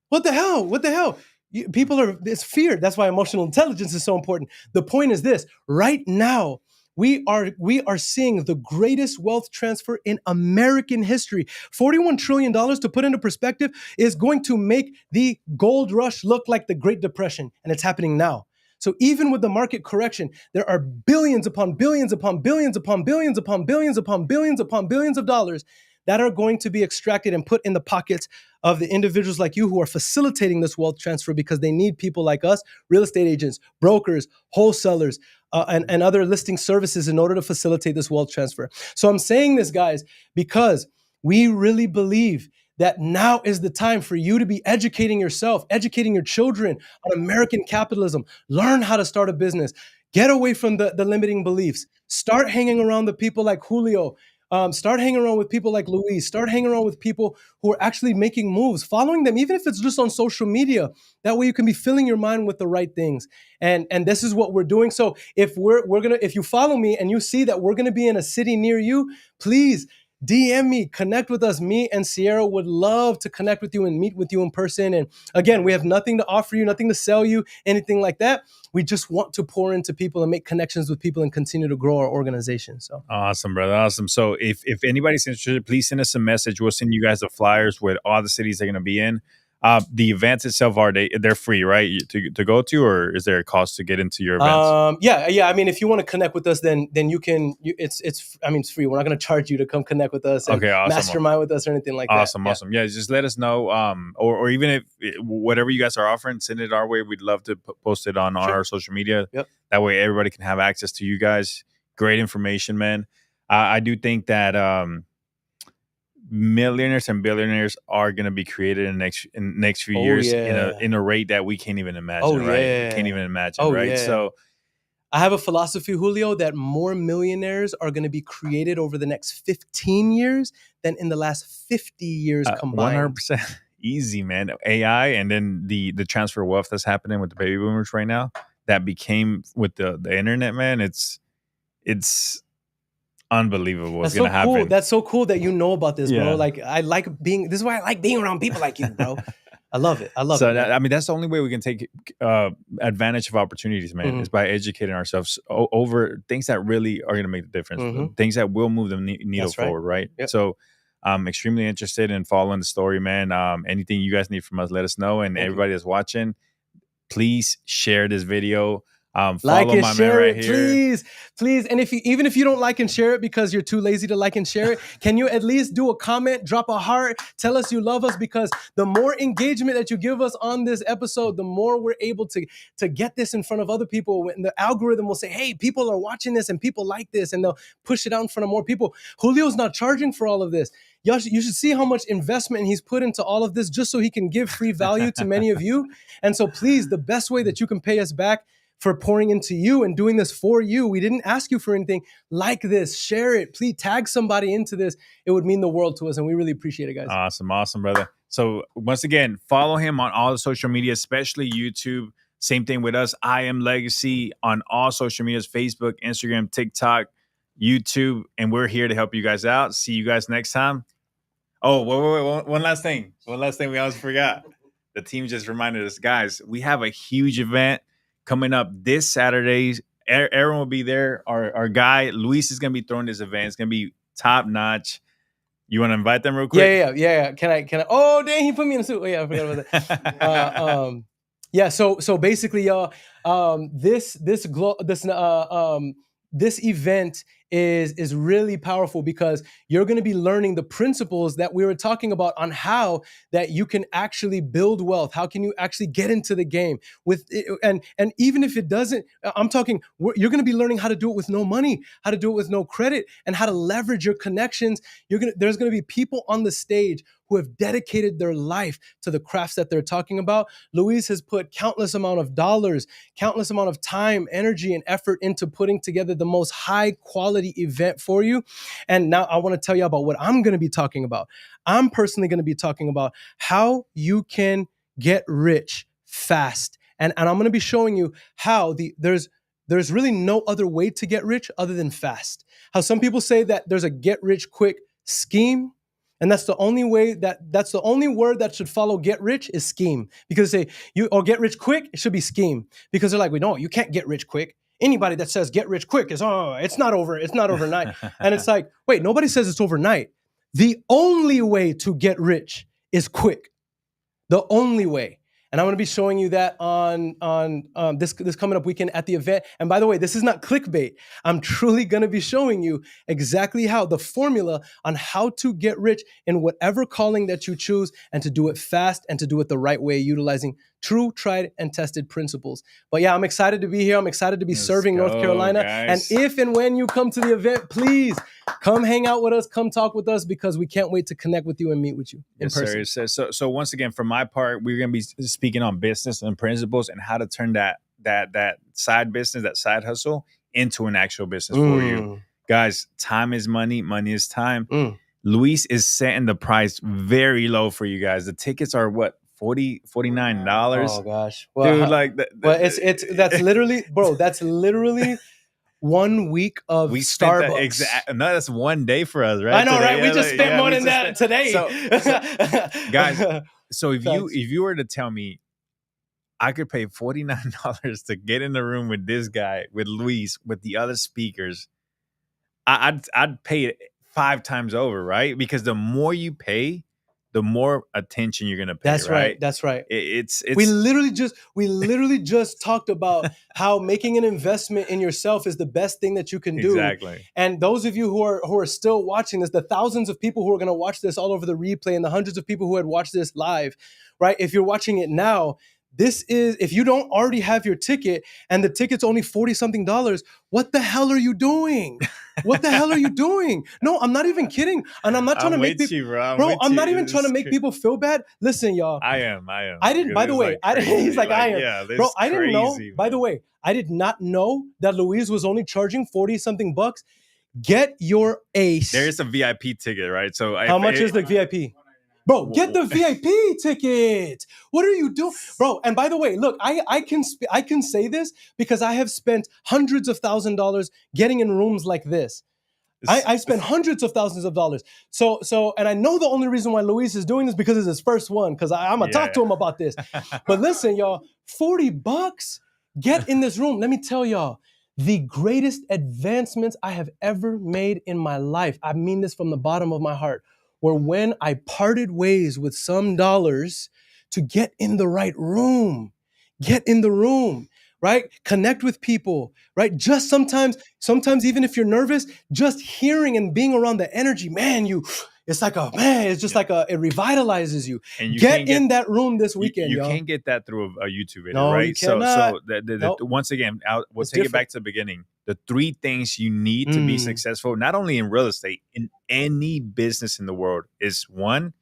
What the hell? What the hell? People are, it's fear. That's why emotional intelligence is so important. The point is this, right now, we are seeing the greatest wealth transfer in American history. $41 trillion, to put into perspective, is going to make the gold rush look like the Great Depression, and it's happening now. So even with the market correction, there are billions upon billions upon billions upon billions upon billions upon billions upon billions of dollars that are going to be extracted and put in the pockets of the individuals like you who are facilitating this wealth transfer, because they need people like us, real estate agents, brokers, wholesalers, and other listing services in order to facilitate this wealth transfer. So I'm saying this, guys, because we really believe that now is the time for you to be educating yourself, educating your children on American capitalism. Learn how to start a business. Get away from the limiting beliefs. Start hanging around the people like Julio. Start hanging around with people like Luis. Start hanging around with people who are actually making moves, following them, even if it's just on social media. That way you can be filling your mind with the right things. And this is what we're doing. So if if you follow me and you see that we're gonna be in a city near you, please DM me, connect with us. Me and Sierra would love to connect with you and meet with you in person. And again, we have nothing to offer you, nothing to sell you, anything like that. We just want to pour into people and make connections with people and continue to grow our organization. So awesome, brother. Awesome. So if anybody's interested, please send us a message. We'll send you guys the flyers with all the cities they're going to be in. The events itself, they're free, right, to go to, or is there a cost to get into your events? Yeah. I mean, if you want to connect with us, then you can. It's free. We're not going to charge you to come connect with us. And okay, awesome. Mastermind with us or anything like that. Awesome. Yeah, just let us know. Or even if whatever you guys are offering, send it our way. We'd love to post it on our social media. Yep. That way, everybody can have access to you guys. Great information, man. I do think that millionaires and billionaires are going to be created in the next few years in a rate that we can't even imagine, right? We can't even imagine, right? Yeah. So I have a philosophy, Julio, that more millionaires are going to be created over the next 15 years than in the last 50 years combined. 100% easy, man. AI and then the transfer of wealth that's happening with the baby boomers right now, that became with the internet, man. It's unbelievable what's going to happen. Cool. That's so cool that you know about this, Yeah. bro. Like this is why I like being around people like you, bro. I love it. So I mean, that's the only way we can take advantage of opportunities, man, is by educating ourselves over things that really are going to make the difference, things that will move the needle forward, right? Yep. So I'm extremely interested in following the story, man. Anything you guys need from us, let us know. And everybody that's watching, please share this video. Like Follow and my share man right it, here. please. And even if you don't like and share it because you're too lazy to like and share it, can you at least do a comment, drop a heart, tell us you love us? Because the more engagement that you give us on this episode, the more we're able to get this in front of other people. And the algorithm will say, hey, people are watching this and people like this, and they'll push it out in front of more people. Julio's not charging for all of this. You should see how much investment he's put into all of this just so he can give free value to many of you. And so please, the best way that you can pay us back for pouring into you and doing this for you. We didn't ask you for anything. Like this, share it. Please tag somebody into this. It would mean the world to us, and we really appreciate it, guys. Awesome, brother. So once again, follow him on all the social media, especially YouTube. Same thing with us. I Am Legacy on all social medias: Facebook, Instagram, TikTok, YouTube, and we're here to help you guys out. See you guys next time. Oh, wait. One last thing. One last thing we almost forgot. The team just reminded us, guys, we have a huge event coming up this Saturday. Aaron will be there. Our guy, Luis, is going to be throwing this event. It's going to be top notch. You want to invite them real quick? Yeah. Can I? Oh, dang, he put me in a suit. Oh, yeah, I forgot about that. Yeah, so basically, y'all, this event is really powerful because you're going to be learning the principles that we were talking about on how that you can actually build wealth. How can you actually get into the game with and even if it doesn't, I'm talking, you're going to be learning how to do it with no money, how to do it with no credit, and how to leverage your connections. There's going to be people on the stage who have dedicated their life to the crafts that they're talking about. Luis has put countless amount of dollars, countless amount of time, energy, and effort into putting together the most high quality event for you. And now I want to tell you about what I'm going to be talking about. I'm personally going to be talking about how you can get rich fast. And I'm going to be showing you how there's really no other way to get rich other than fast. How some people say that there's a get rich quick scheme. And that's the only way that's the only word that should follow get rich is scheme. Because they say or get rich quick, it should be scheme. Because they're like, no, you can't get rich quick. Anybody that says get rich quick is, it's not overnight. And it's like, wait, nobody says it's overnight. The only way to get rich is quick. The only way. And I'm going to be showing you that on this coming up weekend at the event. And by the way, this is not clickbait. I'm truly going to be showing you exactly how the formula on how to get rich in whatever calling that you choose, and to do it fast and to do it the right way, utilizing true, tried, and tested principles. But yeah, I'm excited to be here. I'm excited to be serving North Carolina. Guys. And if and when you come to the event, please come hang out with us, come talk with us, because we can't wait to connect with you and meet with you in person. Sir. So once again, for my part, we're going to be speaking on business and principles and how to turn that side business, that side hustle, into an actual business for you. Guys, time is money. Money is time. Luis is setting the price very low for you guys. The tickets are what? $49. Oh gosh, well, dude, like that's literally, bro. That's literally 1 week of Starbucks. No, that's 1 day for us, right? I know, right? We just spent more than that today. So, guys, so if you were to tell me I could pay $49 to get in the room with this guy, with Luis, with the other speakers, I'd pay it 5 times over, right? Because the more you pay, the more attention you're gonna pay. That's right. That's right. It's we literally just talked about how making an investment in yourself is the best thing that you can do. Exactly. And those of you who are still watching this, the thousands of people who are gonna watch this all over the replay, and the hundreds of people who had watched this live, right? If you're watching it now, this is, if you don't already have your ticket and the ticket's only $40-something, what the hell are you doing? What the hell are you doing? No, I'm not even kidding. And I'm not trying to make people, bro, I'm not even trying to make people feel bad. Listen, y'all. I am. I didn't, by the way, he's like, I am. Yeah, bro, I didn't know, by the way, I did not know that Luis was only charging $40-something. Get your ace. There's a VIP ticket, right? So how much is the VIP? Bro, get the VIP ticket. What are you doing? Bro, and by the way, look, I can say this because I have spent hundreds of $1,000s getting in rooms like this. I spent hundreds of thousands of dollars. So, and I know the only reason why Luis is doing this because it's his first one, because I'm going to talk to him about this. But listen, y'all, $40, get in this room. Let me tell y'all, the greatest advancements I have ever made in my life, I mean this from the bottom of my heart, were when I parted ways with some dollars to get in the right room. Get in the room, right? Connect with people, right? Just sometimes even if you're nervous, just hearing and being around the energy, man, it revitalizes you. And get in that room this weekend, you y'all. can't get that through a YouTube video, no, right? You cannot. So once again, we'll take it back to the beginning. The 3 things you need to be successful, not only in real estate, in any business in the world, is 1,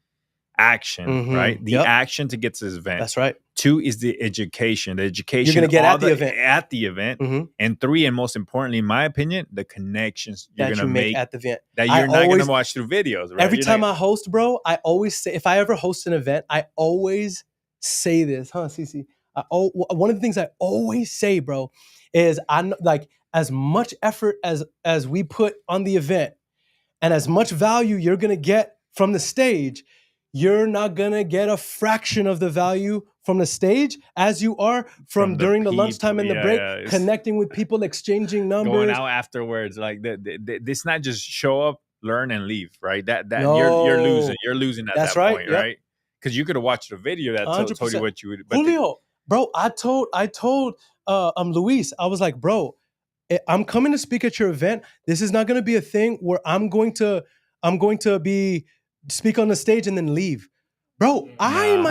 action, right? The Yep. action to get to this event. That's right. 2 is the education. The education You're gonna get all at the event. At the event. Mhm. And 3, and most importantly, in my opinion, the connections you're That gonna you make make at the event. that I you're not always- gonna watch through videos. Right? Every You're time not- I host, bro, I always say, if I ever host an event, I always say this, Cece? One of the things I always say, bro, is I'm like, as much effort as we put on the event and as much value you're gonna get from the stage, you're not gonna get a fraction of the value from the stage as you are from the during the people. lunchtime and the Yeah, break, yeah. It's- connecting with people, exchanging numbers. going out afterwards, like it's not just show up, learn, and leave, right? That you're losing. No. You're losing at That's that right, point, yep. right? Because you could have watched a video that told you 100%. what you would. But Julio, bro, I told Luis, I was like, bro, I'm coming to speak at your event. This is not going to be a thing where I'm going to be speak on the stage and then leave, bro. I Nah.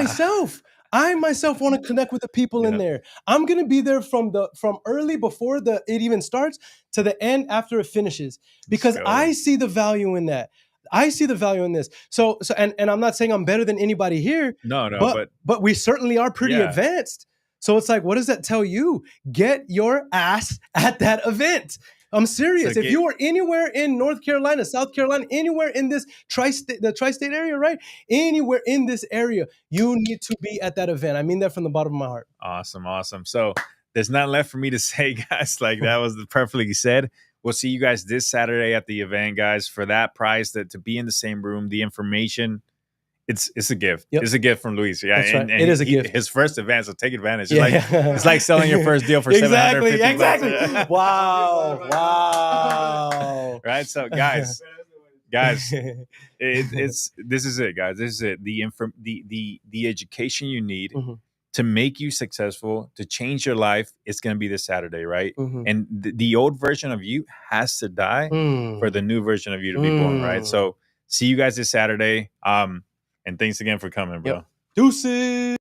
myself want to connect with the people in Yeah. there. I'm going to be there from early before it even starts to the end after it finishes because go. I see the value in that. I see the value in this. So and I'm not saying I'm better than anybody here, no, but we certainly are pretty Yeah. advanced. So it's like, what does that tell you? Get your ass at that event. I'm serious. So If you are anywhere in North Carolina, South Carolina, anywhere in this the tri-state area, right? Anywhere in this area, you need to be at that event. I mean that from the bottom of my heart. Awesome. So there's not left for me to say, guys. Like that was perfectly said. We'll see you guys this Saturday at the event, guys. For that price, to be in the same room, the information, it's a gift. Yep. It's a gift from Luis. Yeah, That's right. It is a gift. His first event, so take advantage. Yeah. It's like selling your first deal for $750. Exactly. Wow. Right. So guys, this is it, guys. This is it. The education you need Mhm. to make you successful, to change your life, it's going to be this Saturday, right? Mhm. And the old version of you has to die Mm. for the new version of you to be born, right? So see you guys this Saturday. And thanks again for coming, bro. Yep. Deuces.